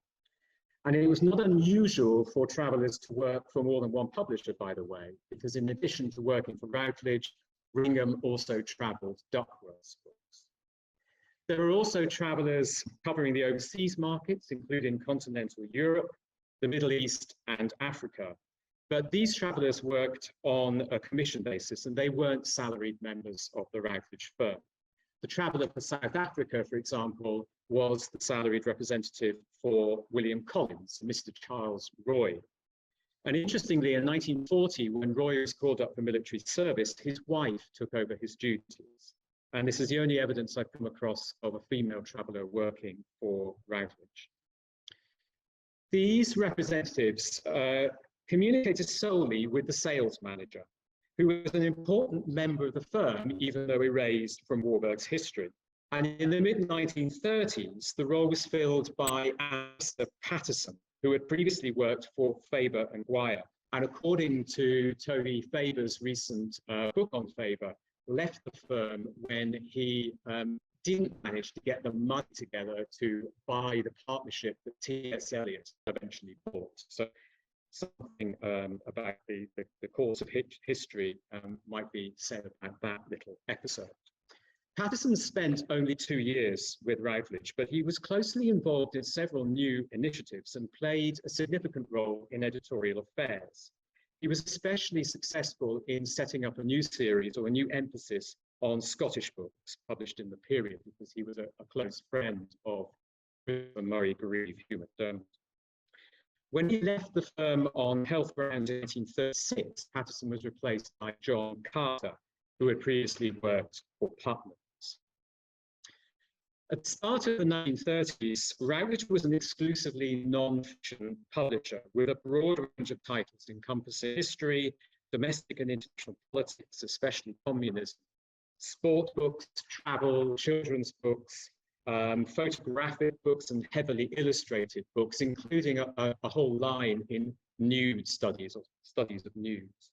And it was not unusual for travellers to work for more than one publisher, by the way, because in addition to working for Routledge, Ringham also travelled Duckworth's books. There were also travellers covering the overseas markets, including continental Europe, the Middle East and Africa. But these travellers worked on a commission basis and they weren't salaried members of the Routledge firm. The traveller for South Africa, for example, was the salaried representative for William Collins, Mr. Charles Roy. And interestingly, in 1940, when Roy was called up for military service, his wife took over his duties. And this is the only evidence I've come across of a female traveller working for Routledge. These representatives communicated solely with the sales manager, who was an important member of the firm, even though erased from Warburg's history. And in the mid-1930s, the role was filled by Alistair Patterson, who had previously worked for Faber and Guyer. And according to Tony Faber's recent book on Faber, left the firm when he didn't manage to get the money together to buy the partnership that T.S. Eliot eventually bought. So something about the course of history might be said about that little episode. Patterson spent only 2 years with Routledge, but he was closely involved in several new initiatives and played a significant role in editorial affairs. He was especially successful in setting up a new series or a new emphasis on Scottish books published in the period, because he was a close friend of Murray Grieve, Hugh MacDermott. When he left the firm on health grounds in 1836, Patterson was replaced by John Carter, who had previously worked for Putnam. At the start of the 1930s, Routledge was an exclusively non-fiction publisher with a broad range of titles encompassing history, domestic and international politics, especially communism, sport books, travel, children's books, photographic books, and heavily illustrated books, including a whole line in nude studies or studies of nudes.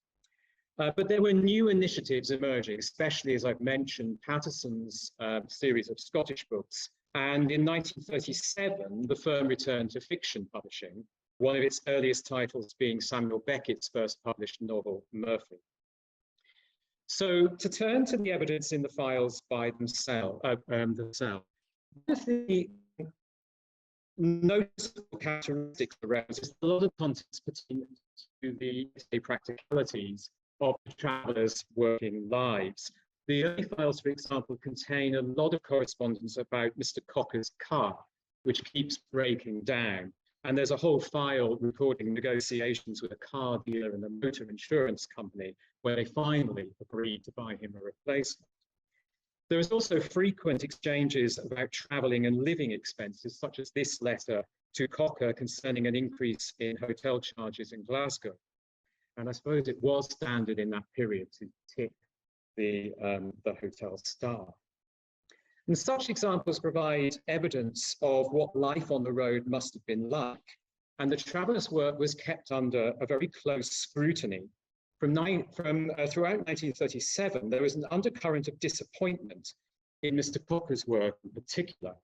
But there were new initiatives emerging, especially, as I've mentioned, Patterson's series of Scottish books. And in 1937, the firm returned to fiction publishing, one of its earliest titles being Samuel Beckett's first published novel, Murphy. So to turn to the evidence in the files by themselves, one of the noticeable characteristics around is a lot of context pertaining to the practicalities of the travellers' working lives. The early files, for example, contain a lot of correspondence about Mr. Cocker's car, which keeps breaking down. And there's a whole file recording negotiations with a car dealer and a motor insurance company where they finally agreed to buy him a replacement. There is also frequent exchanges about travelling and living expenses, such as this letter to Cocker concerning an increase in hotel charges in Glasgow. And I suppose it was standard in that period to tip the hotel staff. And such examples provide evidence of what life on the road must have been like. And the traveller's work was kept under a very close scrutiny. Throughout 1937, there was an undercurrent of disappointment in Mr. Cocker's work in particular.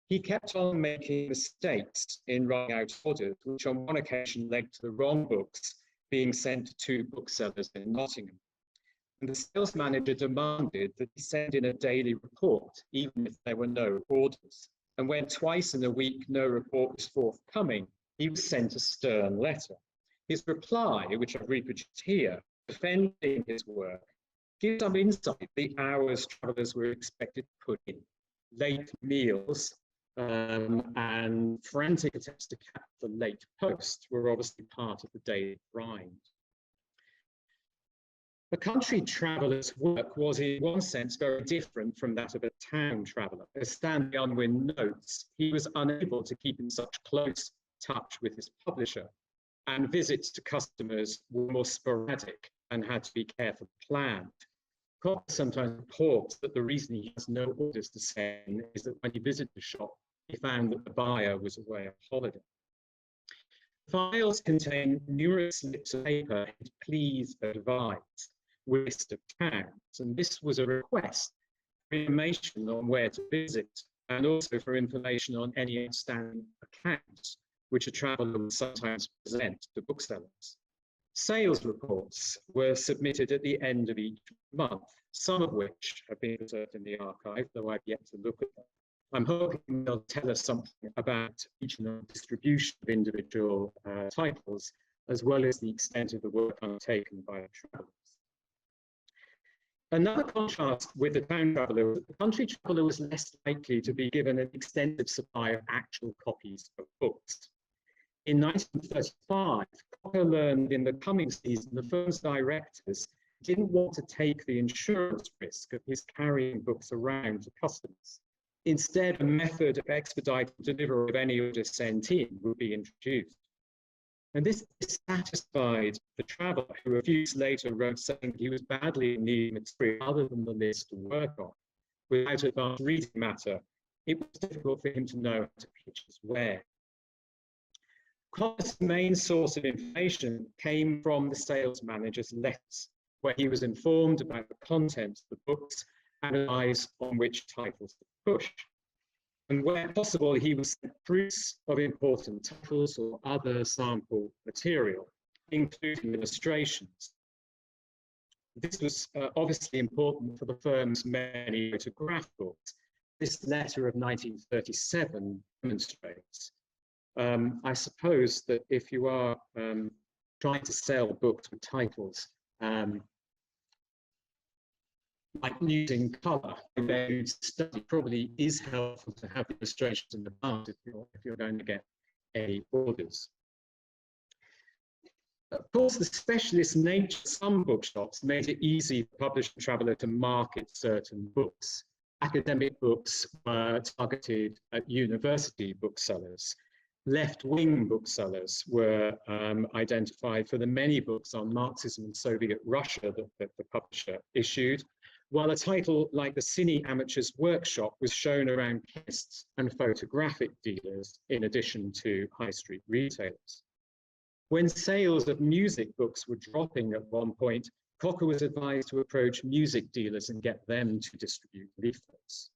He kept on making mistakes in writing out orders, which on one occasion led to the wrong books being sent to booksellers in Nottingham. And the sales manager demanded that he send in a daily report, even if there were no orders. And when twice in a week no report was forthcoming, he was sent a stern letter. His reply, which I've reproduced here, defending his work, gives some insight the hours travellers were expected to put in. Late meals and frantic attempts to catch the late post were obviously part of the daily grind. A country traveller's work was in one sense very different from that of a town traveller. As Stanley Unwin notes, he was unable to keep in such close touch with his publisher, and visits to customers were more sporadic and had to be carefully planned. Cocker sometimes reports that the reason he has no orders to send is that when he visited the shop, he found that the buyer was away on holiday. Files contain numerous slips of paper, please advise, with a list of towns, and this was a request for information on where to visit and also for information on any outstanding accounts, which a traveller would sometimes present to booksellers. Sales reports were submitted at the end of each month, some of which have been preserved in the archive, though I've yet to look at them. I'm hoping they'll tell us something about regional distribution of individual titles, as well as the extent of the work undertaken by the travellers. Another contrast with the town traveller was that the country traveller was less likely to be given an extensive supply of actual copies of books. In 1935, Cocker learned in the coming season the firm's directors didn't want to take the insurance risk of his carrying books around to customers. Instead, a method of expedited delivery of any order sent in would be introduced. And this dissatisfied the traveller, who a few years later wrote saying he was badly in need of material other than the list to work on. Without advanced reading matter, it was difficult for him to know how to pitch his ware. Cocker's main source of information came from the sales manager's letters, where he was informed about the contents of the books and advised on which titles to push. And where possible, he was sent proofs of important titles or other sample material, including illustrations. This was obviously important for the firm's many photograph books. This letter of 1937 demonstrates. I suppose that if you are trying to sell books with titles, like using colour, then study probably is helpful to have illustrations in advance if you're going to get any orders. Of course, the specialist nature of some bookshops made it easy for publisher and traveller to market certain books. Academic books were targeted at university booksellers. Left-wing booksellers were identified for the many books on Marxism and Soviet Russia that the publisher issued, while a title like the Cine Amateur's Workshop was shown around chemists and photographic dealers, in addition to high street retailers. When sales of music books were dropping at one point, Cocker was advised to approach music dealers and get them to distribute leaflets.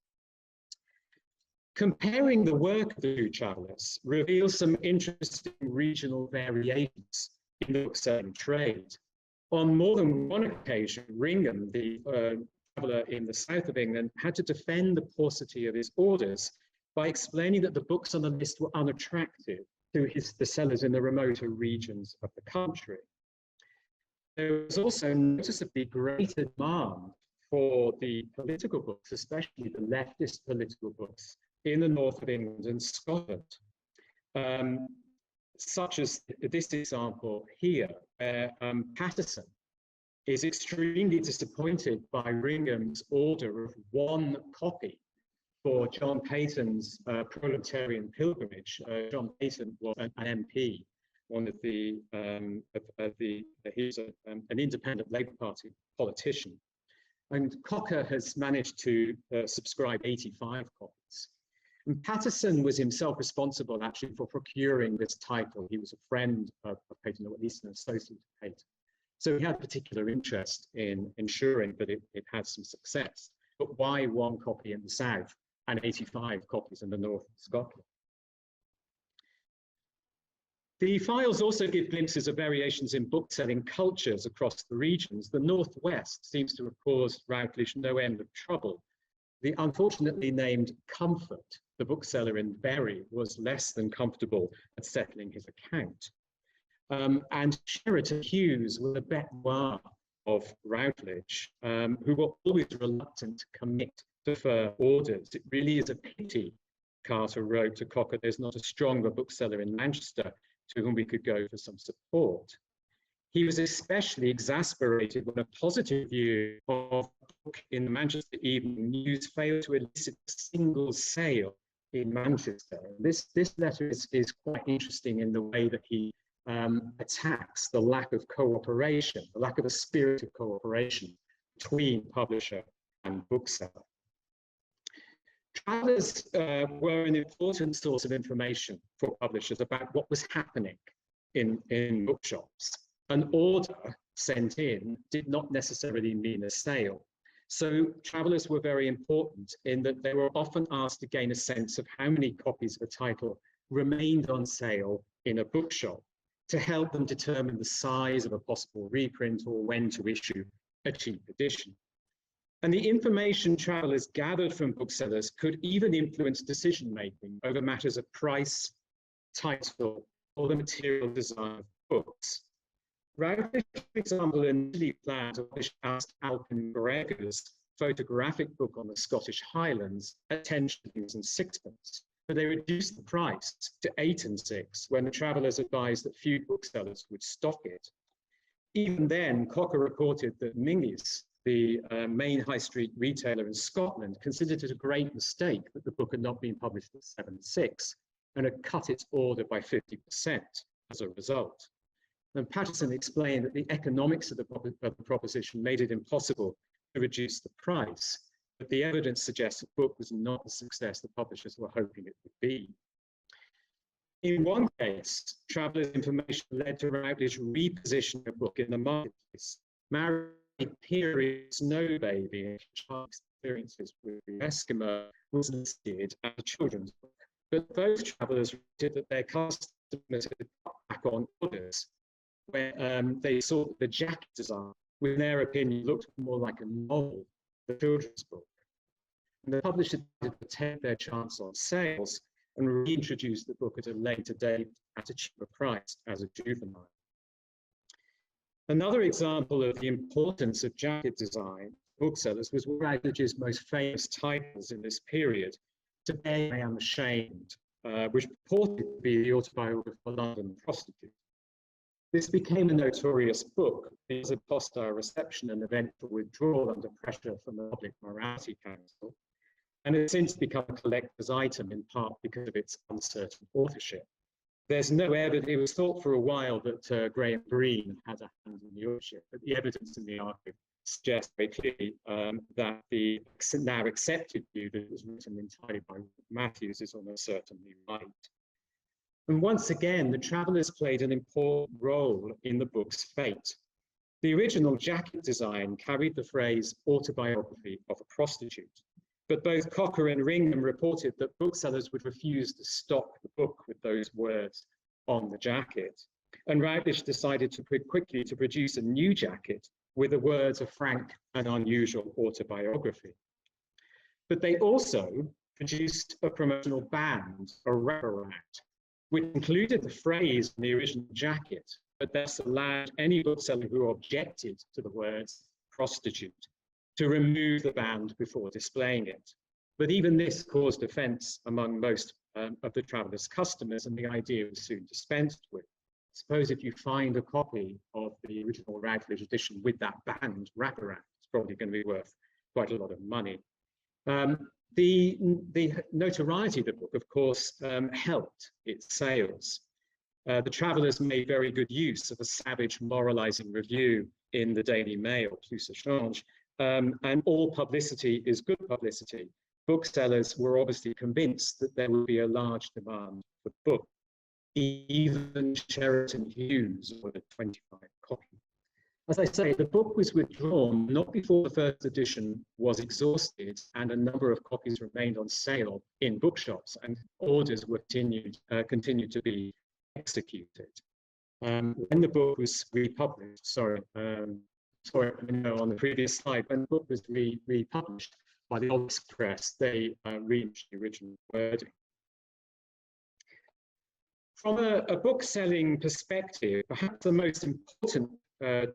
Comparing the work of the two travellers reveals some interesting regional variations in the bookselling trade. On more than one occasion, Ringham, the traveller in the south of England, had to defend the paucity of his orders by explaining that the books on the list were unattractive to the sellers in the remoter regions of the country. There was also noticeably greater demand for the political books, especially the leftist political books, in the north of England and Scotland, such as this example here, where Patterson is extremely disappointed by Ringham's order of one copy for John Peyton's Proletarian Pilgrimage. John Peyton was an MP, one of the, he was an independent Labour Party politician. And Cocker has managed to subscribe 85 copies. And Patterson was himself responsible actually for procuring this title. He was a friend of Peyton, or at least an associate of Peyton. So he had particular interest in ensuring that it had some success. But why one copy in the south and 85 copies in the north of Scotland? The files also give glimpses of variations in bookselling cultures across the regions. The northwest seems to have caused Routledge no end of trouble. The unfortunately named Comfort, the bookseller in Bury, was less than comfortable at settling his account. And Sheraton Hughes was a bête noire of Routledge, who were always reluctant to commit to further orders. It really is a pity, Carter wrote to Cocker, there's not a stronger bookseller in Manchester to whom we could go for some support. He was especially exasperated when a positive view of the book in the Manchester Evening News failed to elicit a single sale in Manchester. This letter is quite interesting in the way that he attacks the lack of cooperation, the lack of a spirit of cooperation between publisher and bookseller. Travellers were an important source of information for publishers about what was happening in bookshops. An order sent in did not necessarily mean a sale. So travellers were very important in that they were often asked to gain a sense of how many copies of a title remained on sale in a bookshop to help them determine the size of a possible reprint or when to issue a cheap edition. And the information travellers gathered from booksellers could even influence decision-making over matters of price, title, or the material design of books. Routledge, for example, initially planned to publish Alpin Gregor's photographic book on the Scottish Highlands at 10 shillings and sixpence, but they reduced the price to 8 and 6 when the travellers advised that few booksellers would stock it. Even then, Cocker reported that Mingis, the main high street retailer in Scotland, considered it a great mistake that the book had not been published at 7 and 6 and had cut its order by 50% as a result. And Patterson explained that the economics of the proposition made it impossible to reduce the price, but the evidence suggests the book was not the success the publishers were hoping it would be. In one case, travellers' information led to Routledge repositioning a book in the marketplace. Married Period Snow Baby and Child's Experiences with the Eskimo was listed as a children's book, but both travellers rated that their customers had cut back on orders when they saw the jacket design, which in their opinion looked more like a novel than a children's book. And the publisher decided to take their chance on sales and reintroduce the book at a later date at a cheaper price as a juvenile. Another example of the importance of jacket design booksellers was Routledge's most famous titles in this period, Today I Am Ashamed, which purported to be the autobiography of a London prostitute. This became a notorious book because of hostile reception and eventual withdrawal under pressure from the Public Morality Council, and has since become a collector's item in part because of its uncertain authorship. There's no evidence, it was thought for a while that Graham Greene had a hand in the authorship, but the evidence in the archive suggests very clearly that the now accepted view that it was written entirely by Matthews is almost certainly right. And once again, the travellers played an important role in the book's fate. The original jacket design carried the phrase autobiography of a prostitute, but both Cocker and Ringham reported that booksellers would refuse to stock the book with those words on the jacket. And Routledge decided to quickly to produce a new jacket with the words of frank and unusual autobiography. But they also produced a promotional band, a wraparound, which included the phrase in the original jacket, but thus allowed any bookseller who objected to the words prostitute to remove the band before displaying it. But even this caused offence among most of the travellers' customers, and the idea was soon dispensed with. Suppose if you find a copy of the original Routledge edition with that band wraparound, it's probably going to be worth quite a lot of money. The notoriety of the book, of course, helped its sales. The Travellers made very good use of a savage moralizing review in the Daily Mail, Plus ça change, and all publicity is good publicity. Booksellers were obviously convinced that there would be a large demand for the book. Even Sheraton Hughes ordered 25 copies. As I say, the book was withdrawn not before the first edition was exhausted and a number of copies remained on sale in bookshops, and orders were continued to be executed. When the book was republished, on the previous slide, when the book was republished by the Oxford Press, they reached the original wording. From a book-selling perspective, perhaps the most important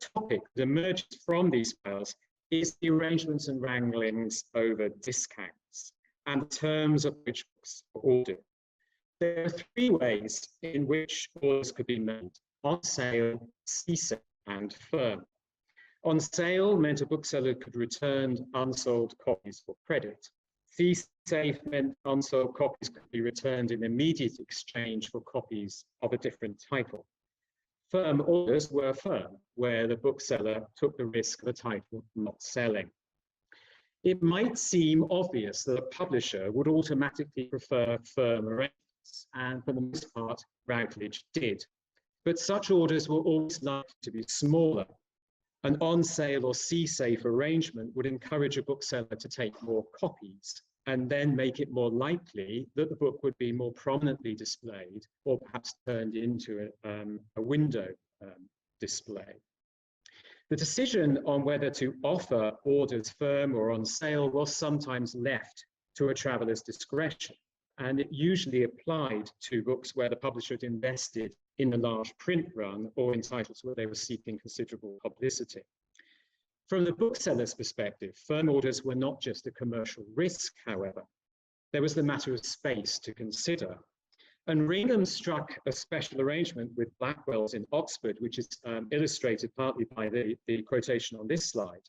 topic that emerges from these files is the arrangements and wranglings over discounts and the terms of which books were ordered. There are three ways in which orders could be made: on sale, cease, and firm. On sale meant a bookseller could return unsold copies for credit. Cease-safe meant unsold copies could be returned in immediate exchange for copies of a different title. Firm orders were firm, where the bookseller took the risk of the title not selling. It might seem obvious that a publisher would automatically prefer firm arrangements, and for the most part, Routledge did. But such orders were always likely to be smaller. An on-sale or cease-safe arrangement would encourage a bookseller to take more copies and then make it more likely that the book would be more prominently displayed or perhaps turned into a window display. The decision on whether to offer orders firm or on sale was sometimes left to a traveller's discretion, and it usually applied to books where the publisher had invested in a large print run or in titles where they were seeking considerable publicity. From the bookseller's perspective, firm orders were not just a commercial risk, however. There was the matter of space to consider. And Ringham struck a special arrangement with Blackwell's in Oxford, which is illustrated partly by the quotation on this slide,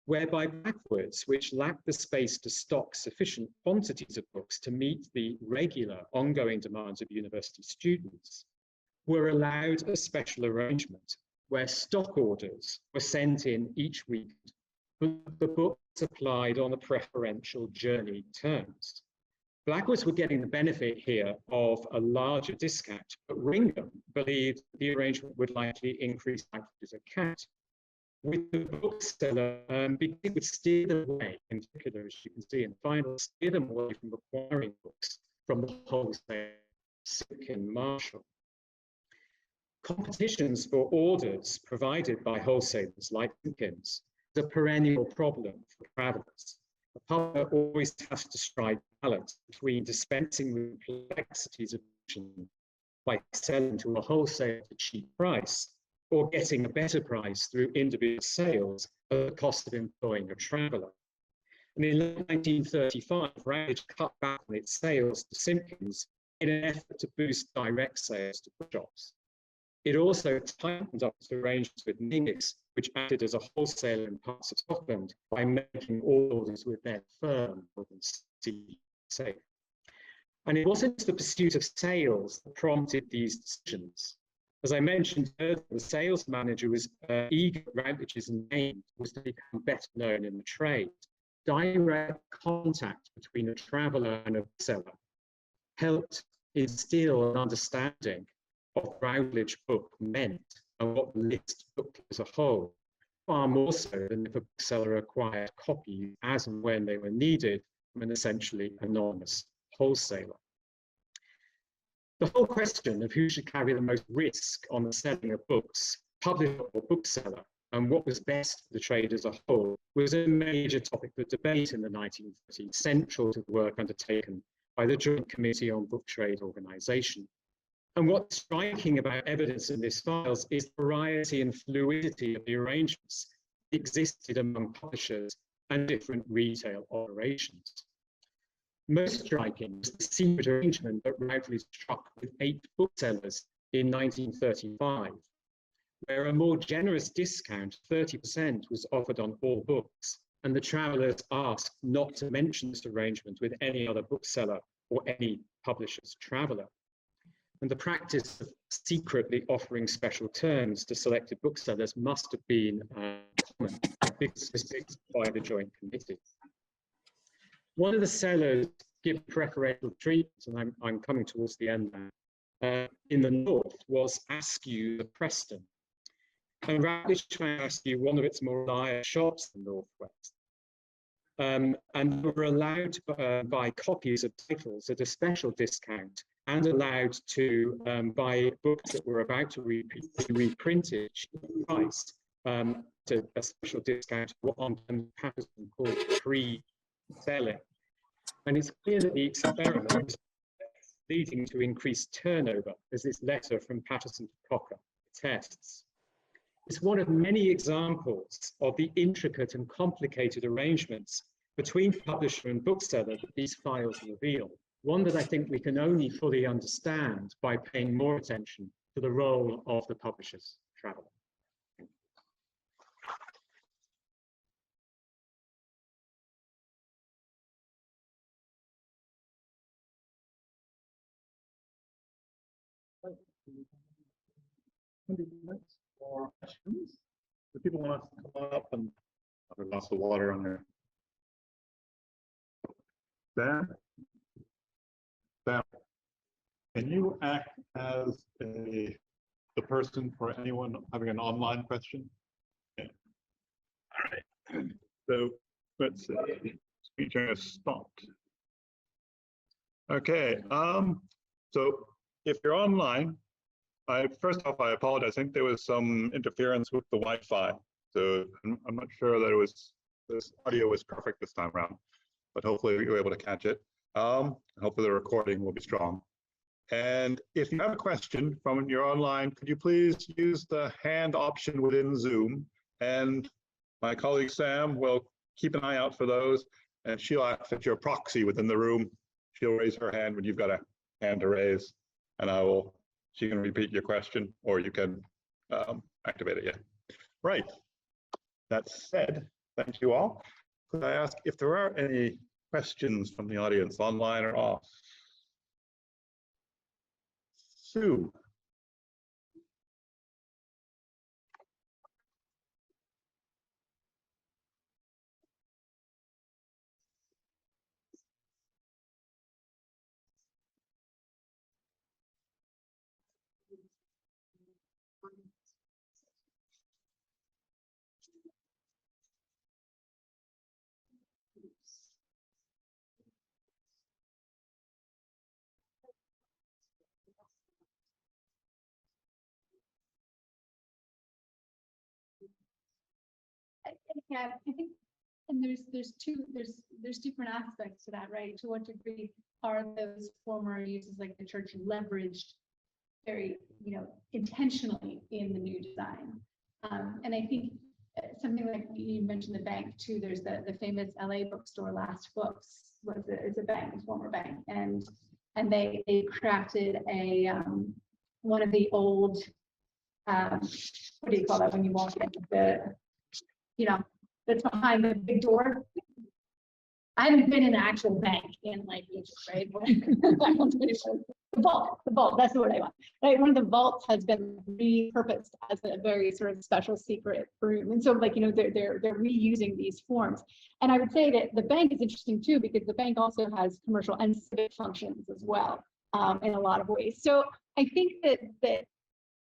whereby Blackwell's, which lacked the space to stock sufficient quantities of books to meet the regular ongoing demands of university students, were allowed a special arrangement where stock orders were sent in each week, but the books supplied on a preferential journey terms. Blackwell's were getting the benefit here of a larger discount, but Ringham believed the arrangement would likely increase Blackwell's account. With the bookseller, it would steer them away, in particular, as you can see in the final, steer them away from acquiring books from the wholesale Silkin Marshall. Competitions for orders provided by wholesalers like Silkin's is a perennial problem for travellers. A publisher always has to strike balance between dispensing with the complexities of by selling to a wholesaler at a cheap price, or getting a better price through individual sales at the cost of employing a traveller. And in 1935, Routledge cut back on its sales to Simpkins in an effort to boost direct sales to bookshops. It also tightened up its arrangements with Ningus, which acted as a wholesaler in parts of Scotland, by making all orders with their firm rather than safe. And it wasn't the pursuit of sales that prompted these decisions. As I mentioned earlier, the sales manager was eager Routledge's name was to become better known in the trade. Direct contact between a traveller and a seller helped instill an understanding of Routledge book meant and what the list book as a whole, far more so than if a bookseller acquired copies as and when they were needed from an essentially anonymous wholesaler. The whole question of who should carry the most risk on the selling of books, publisher or bookseller, and what was best for the trade as a whole, was a major topic of debate in the 1930s, central to the work undertaken by the Joint Committee on Book Trade Organisation. And what's striking about evidence in these files is the variety and fluidity of the arrangements that existed among publishers and different retail operations. Most striking was the secret arrangement that Routledge struck with 8 booksellers in 1935, where a more generous discount, 30%, was offered on all books, and the travellers asked not to mention this arrangement with any other bookseller or any publisher's traveller. And the practice of secretly offering special terms to selected booksellers must have been common, because fixed by the Joint Committee. One of the sellers give preferential treatment, and I'm coming towards the end now, in the north was Askew the Preston. And Radish found Askew one of its more reliable shops in the northwest. And they were allowed to buy copies of titles at a special discount and allowed to buy books that were about to be reprinted price to a special discount, what on Patterson called pre-selling. And it's clear that the experiment was leading to increased turnover, as this letter from Patterson to Cocker attests. It's one of many examples of the intricate and complicated arrangements between publisher and bookseller that these files reveal, one that I think we can only fully understand by paying more attention to the role of the publisher's traveller. More questions? Do people want to come up and have a glass of water on there? Sam, can you act as the person for anyone having an online question? Yeah. All right. So let's see. Speaker has stopped. Okay. So if you're online, first off, I apologize. I think there was some interference with the Wi-Fi, so I'm not sure that this audio was perfect this time around, but hopefully you were able to catch it. Hopefully the recording will be strong. And if you have a question from your online, could you please use the hand option within Zoom? And my colleague Sam will keep an eye out for those, and she'll act as your proxy within the room. She'll raise her hand when you've got a hand to raise, and she can repeat your question, or you can activate it. Yeah. Right. That said, thank you all. Could I ask if there are any questions from the audience, online or off? Sue. Yeah, I think, and there's different aspects to that, right? To what degree are those former uses like the church leveraged very, intentionally in the new design? And I think something like you mentioned the bank too. There's the famous LA bookstore, Last Books, is a bank, a former bank, and they crafted a one of the old what do you call that when you walk into the that's behind the big door. I haven't been in an actual bank in like ages, right? The vault, that's the word I want. Right, one of the vaults has been repurposed as a very sort of special secret room, and so like they're reusing these forms. And I would say that the bank is interesting too, because the bank also has commercial and civic functions as well, in a lot of ways. So I think that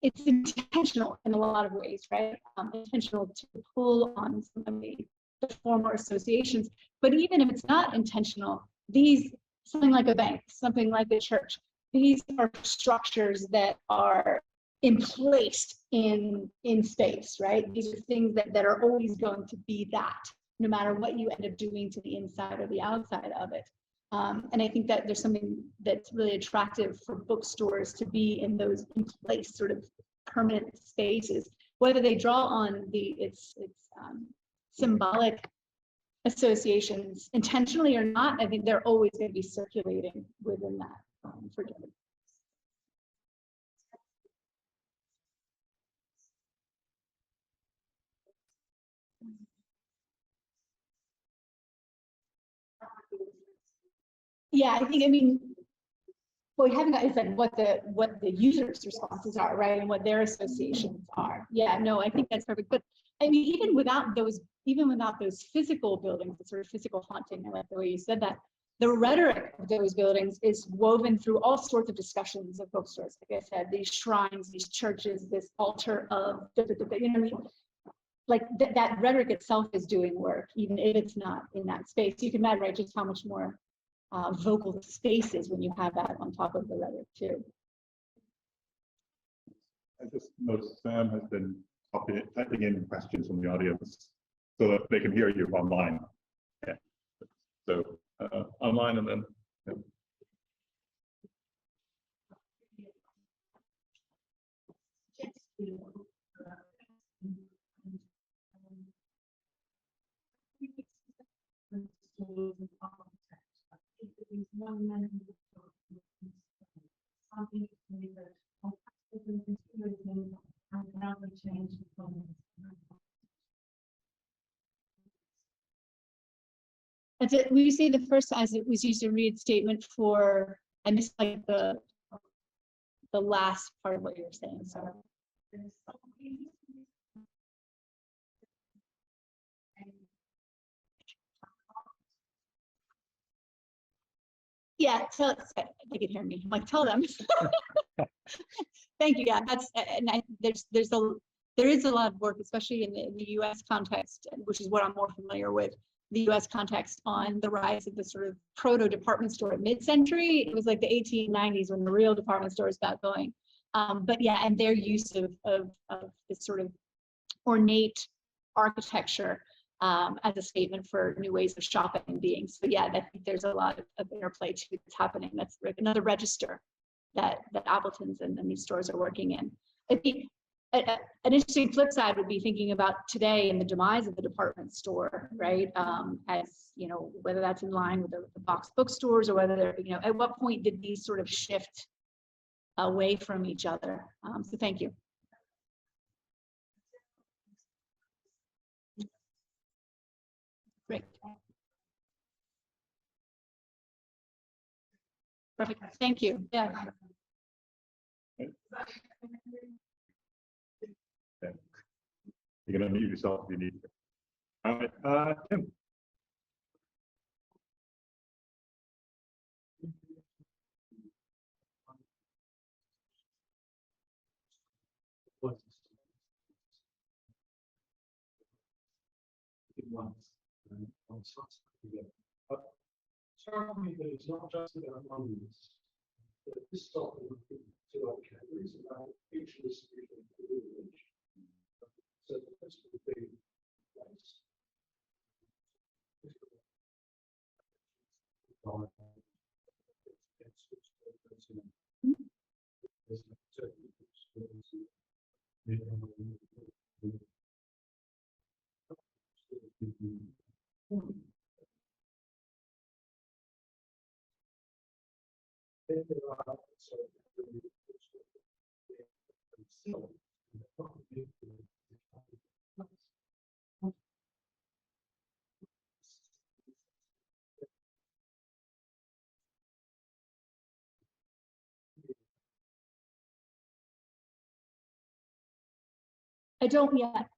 it's intentional in a lot of ways, right? Intentional to pull on some of the former associations. But even if it's not intentional, something like a bank, something like a church, these are structures that are in place in space, right? These are things that are always going to be that, no matter what you end up doing to the inside or the outside of it. And I think that there's something that's really attractive for bookstores to be in those in place sort of permanent spaces, whether they draw on its symbolic associations intentionally or not. I think they're always going to be circulating within that for different. Yeah, I mean, what we haven't got is like what the users' responses are, right, and what their associations are. Yeah, no, I think that's perfect. But I mean, even without those physical buildings, the sort of physical haunting, I like the way you said that. The rhetoric of those buildings is woven through all sorts of discussions of bookstores. Like I said, these shrines, these churches, this altar of, you know what I mean? Like that rhetoric itself is doing work, even if it's not in that space. You can imagine, right, just how much more vocal the space is when you have that on top of the rhetoric too. I just noticed Sam has been typing in questions from the audience so that they can hear you online. Yeah. So online and then. Yeah. That's it. We say the first, as it was used to read statement for, I missed like the last part of what you were saying. So. Yeah, tell they can hear me. I'm like, tell them. Thank you. Yeah, that's and there is a lot of work, especially in the U.S. context, which is what I'm more familiar with. The U.S. context on the rise of the sort of proto department store at mid-century. It was like the 1890s when the real department stores got going. But yeah, and their use of this sort of ornate architecture as a statement for new ways of shopping and being. So yeah, I think there's a lot of interplay too that's happening. That's another register that Appletons and these stores are working in. I think an interesting flip side would be thinking about today and the demise of the department store, right? As you know, whether that's in line with the box bookstores or whether they're, you know, at what point did these sort of shift away from each other? So thank you. Great. Perfect. Thank you. Yeah. You're going to mute yourself if you need to. All right, Tim. Tell me that it's not just about monuments, but this is often two other categories about future distribution of the village. So the first would be place. I don't yet.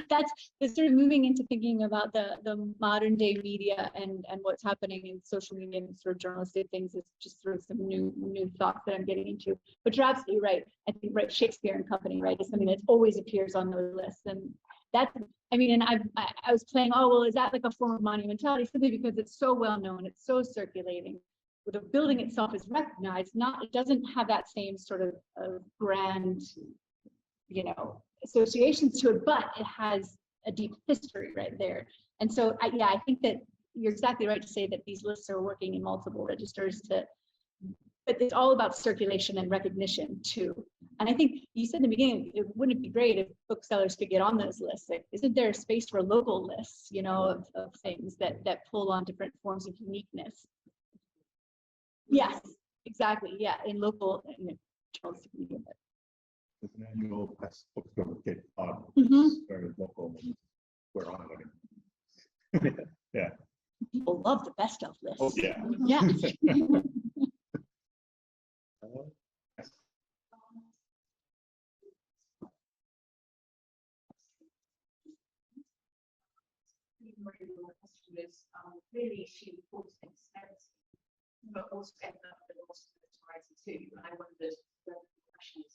That's sort of moving into thinking about the modern day media and what's happening in social media and sort of journalistic things is just sort of some new thoughts that I'm getting into. But you're absolutely right. I think right, Shakespeare and Company, right, is something that always appears on those lists, and that's, I mean, and I was playing, oh well, is that like a form of monumentality? Simply because it's so well known, it's so circulating. The building itself is recognized, it doesn't have that same sort of grand, you know, associations to it, but it has a deep history right there. And so yeah, I think that you're exactly right to say that these lists are working in multiple registers but it's all about circulation and recognition too. And I think you said in the beginning, wouldn't it be great if booksellers could get on those lists? Like, isn't there a space for local lists, you know, of things that pull on different forms of uniqueness? Yes, exactly. Yeah, in local, journalistic media. There's an annual press bookstore kit. Mhm. Very local. we're on it. Yeah. People love the best of list. Oh, yeah. Yeah. Clearly she reported expense, but also ended up with loss of notoriety too. And I wondered whether the questions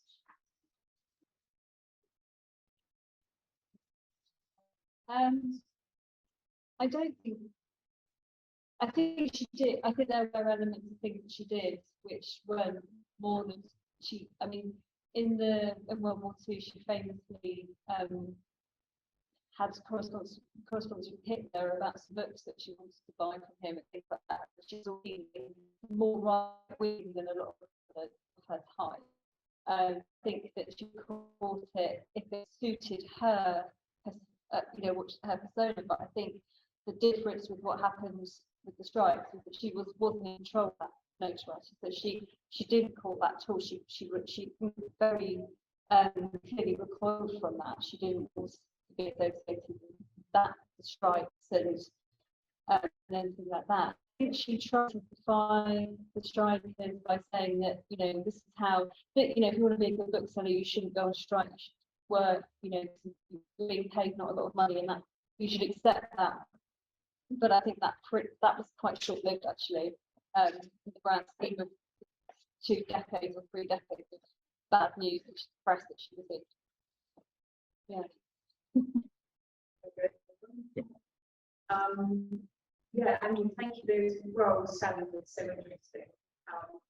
I don't think. I think she did. I think there were elements of things that she did which weren't more than she. I mean, in World War II, she famously had correspondence with Hitler about some books that she wanted to buy from him and things like that. She's always more right wing than a lot of her time. I think that she caught it if it suited her, what her persona. But I think the difference with what happens with the strikes is that she wasn't in control of that notoriety. So she didn't call that at all. She very clearly recoiled from that. She didn't want to be associated with that, the strikes and anything like that. I think she tried to define the strikers by saying that, this is how, if you want to be a good bookseller, you shouldn't go on strike, you should work, you're being paid not a lot of money, and that you should accept that. But I think that was quite short-lived, actually, in the grand scheme of 2 decades or 3 decades of bad news and press that she was in. Yeah. Yeah, I mean, thank you. Those roles sounded so interesting.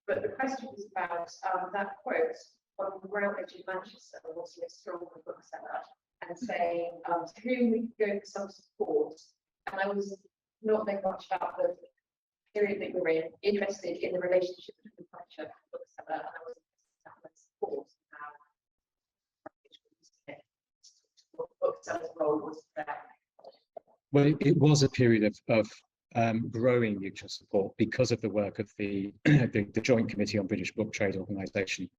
But the question was about that quote on Routledge in Manchester, also a strong bookseller, and saying to whom we could go for some support. And I was not knowing much about the period that you're in, interested in the relationship between the publisher and the bookseller, and I was interested in that support. What the bookseller's role was there. Well, it was a period of growing mutual support because of the work of the Joint Committee on British Book Trade Organisation,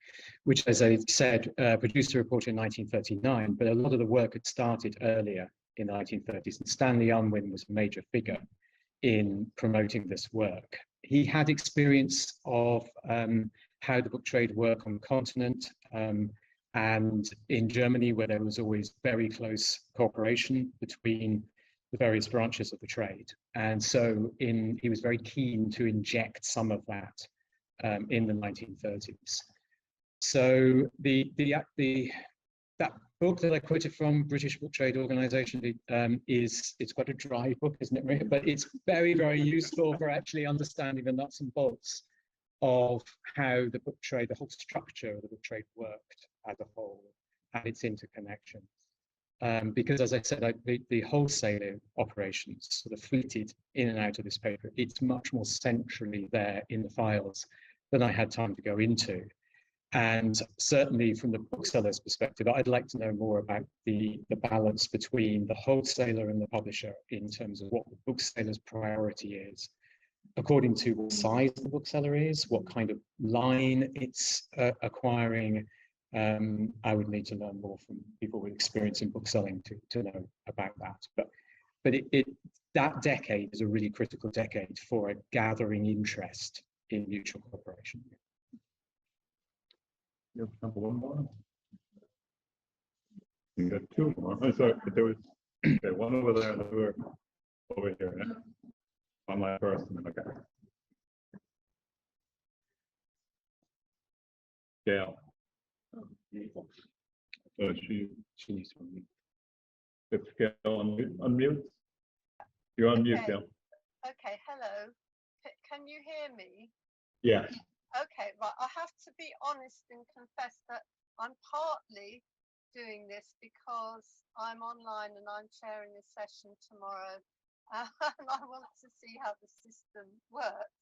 which, as I said, produced a report in 1939, but a lot of the work had started earlier in the 1930s, and Stanley Unwin was a major figure in promoting this work. He had experience of how the book trade worked on the continent, and in Germany, where there was always very close cooperation between the various branches of the trade. And so he was very keen to inject some of that in the 1930s. So that book that I quoted from British Book Trade Organisation it's quite a dry book, isn't it, Maria? But it's very, very useful for actually understanding the nuts and bolts of how the book trade, the whole structure of the book trade worked as a whole and its interconnections. Because, as I said, the wholesaler operations sort of fleeted in and out of this paper. It's much more centrally there in the files than I had time to go into. And certainly from the bookseller's perspective, I'd like to know more about the balance between the wholesaler and the publisher in terms of what the bookseller's priority is, according to what size the bookseller is, what kind of line it's acquiring. I would need to learn more from people with experience in bookselling to know about that. But that decade is a really critical decade for a gathering interest in mutual cooperation. You have time for one more? You got 2 more. I thought there was one over there and over here. Yeah? On my first, okay. Gail. So she needs to unmute. If Gail unmute. You're on mute, Gail. Okay, hello. Can you hear me? Yeah. Okay, right. I have to be honest and confess that I'm partly doing this because I'm online and I'm chairing a session tomorrow, and I want to see how the system works.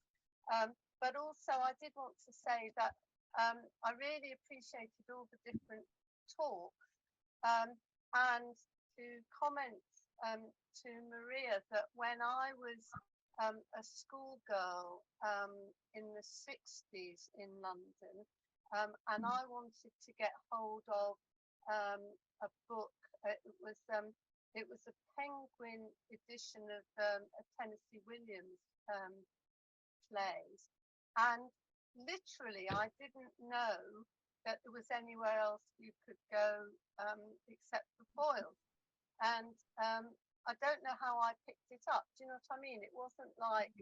But also, I did want to say that I really appreciated all the different talks, and to comment to Maria that when I was a schoolgirl in the 60s in London, and I wanted to get hold of a book. It was it was a Penguin edition of a Tennessee Williams plays, and literally I didn't know that there was anywhere else you could go except for Foyle, and I don't know how I picked it up. Do you know what I mean? It wasn't like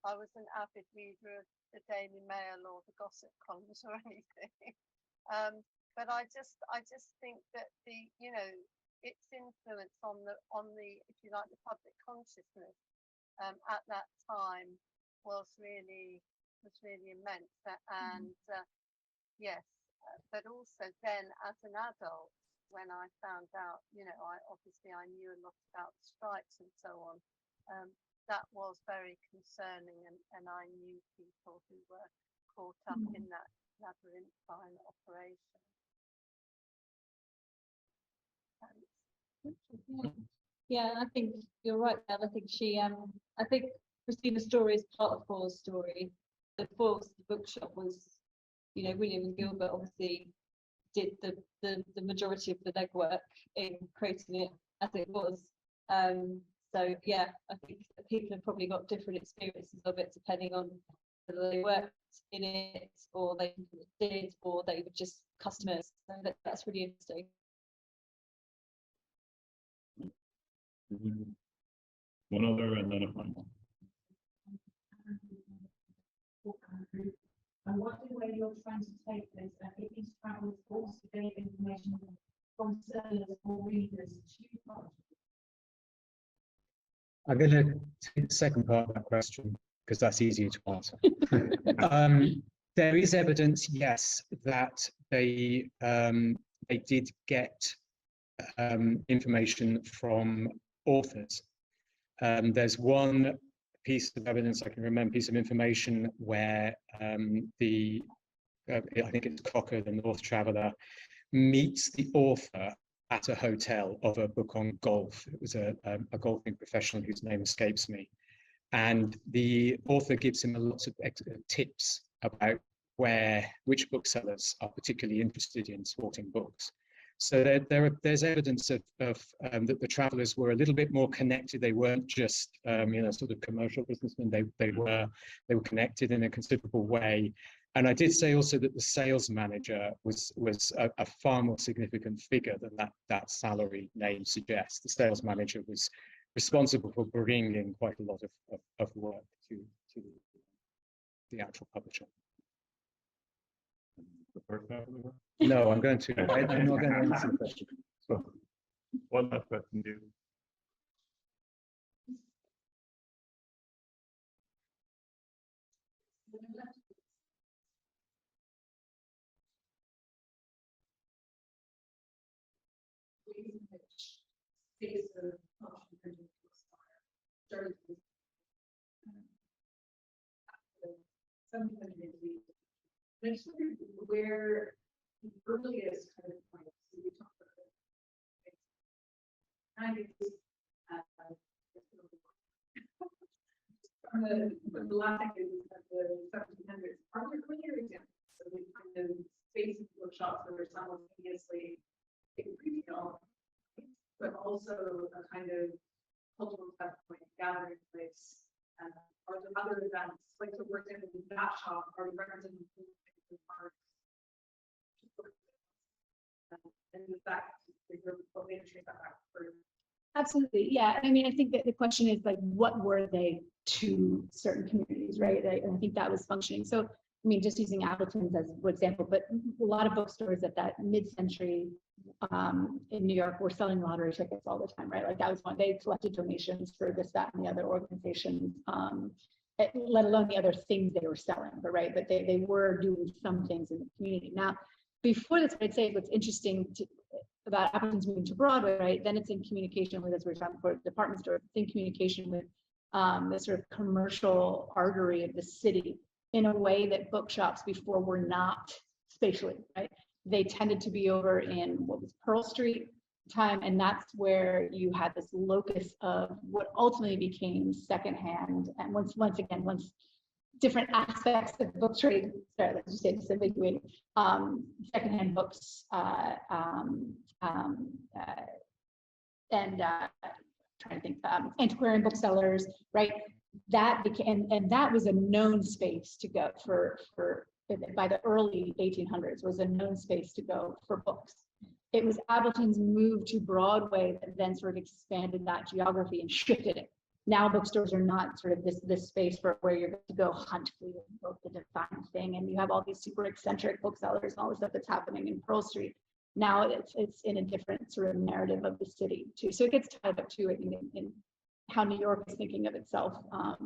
I was an avid reader of the Daily Mail or the gossip columns or anything. But I just think that its influence on the if you like the public consciousness at that time was really immense. And yes, but also then as an adult, when I found out, I knew a lot about the strikes and so on. That was very concerning, and I knew people who were caught up in that labyrinthine operation. Yeah, I think you're right, Bev. I think I think Christina's story is part of Foyle's story. The Foyle's bookshop was, William and Gilbert obviously did the majority of the legwork in creating it as it was. So yeah, I think that people have probably got different experiences of it depending on whether they worked in it or they did or they were just customers. So that's really interesting. One other and then a final. And what the way you're trying to take this, if these travelers also get information from sellers or readers to publishers? I'm going to take the second part of that question because that's easier to answer. There is evidence, yes, that they did get information from authors. There's one piece of evidence I can remember, piece of information where I think it's Cocker, the North Traveller, meets the author at a hotel of a book on golf. It was a golfing professional whose name escapes me. And the author gives him a lot of tips about which booksellers are particularly interested in sporting books. So there's evidence of that the travellers were a little bit more connected. They weren't just sort of commercial businessmen. They were connected in a considerable way. And I did say also that the sales manager was a far more significant figure than that salary name suggests. The sales manager was responsible for bringing quite a lot of work to the actual publisher. The first half of the word? No, I'm not going to answer the question. So, one last question, do you? I just wondered where the earliest kind of points, so we talked about it, from the last decade of the 1700s, are there earlier examples of the kind of spaces workshops that are simultaneously retail, but also a kind of cultural touch point, gathering place? Are there other events, like so for example, that shop, are representing the parks? And the fact that you're probably trace that back for. Absolutely, yeah. I mean, I think that the question is like, what were they to certain communities, right? And I think that was functioning. So, I mean, just using Appleton's as an example, but a lot of bookstores at that mid-century in New York were selling lottery tickets all the time, right? Like that was one, they collected donations for this, that, and the other organizations, let alone the other things they were selling, but they were doing some things in the community. Now, before this, I'd say what's interesting about Appleton's moving to Broadway, right? Then it's in communication with, as we were talking before, department store, it's in communication with the sort of commercial artery of the city in a way that bookshops before were not spatially, right? They tended to be over in what was Pearl Street time, and that's where you had this locus of what ultimately became secondhand. And once different aspects of book trade, sorry, let's just say this ambiguity, secondhand books trying to think, antiquarian booksellers, right? That became, and that was a known space to go for by the early 1800s was a known space to go for books. It was Appleton's move to Broadway that then sort of expanded that geography and shifted it. Now bookstores are not sort of this space for where you're going to go hunt for your book, the defined thing, and you have all these super eccentric booksellers and all the stuff that's happening in Pearl Street. Now it's in a different sort of narrative of the city too. So it gets tied up too, I think, in how New York is thinking of itself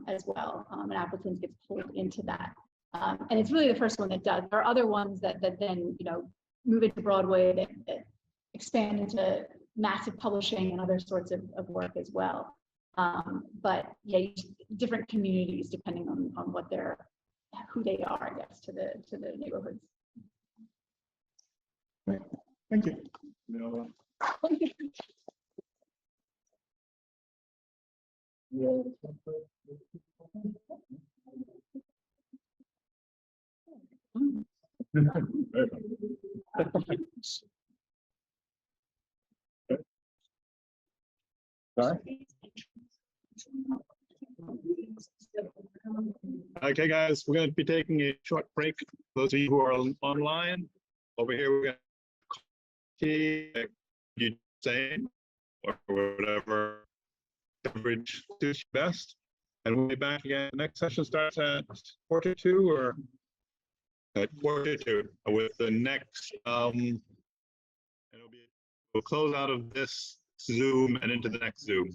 as well, and Appleton's gets pulled into that. And it's really the first one that does. There are other ones that then, you know, move into Broadway, that expand into massive publishing and other sorts of work as well. But yeah, different communities depending on what who they are, I guess, to the neighborhoods. Right. Thank you. Sorry? Okay, guys, we're going to be taking a short break. Those of you who are online, over here, we're going to you say or whatever coverage suits you best. And we'll be back again. Next session starts at 4:02 or at 4:02 with the next. We'll close out of this Zoom and into the next Zoom.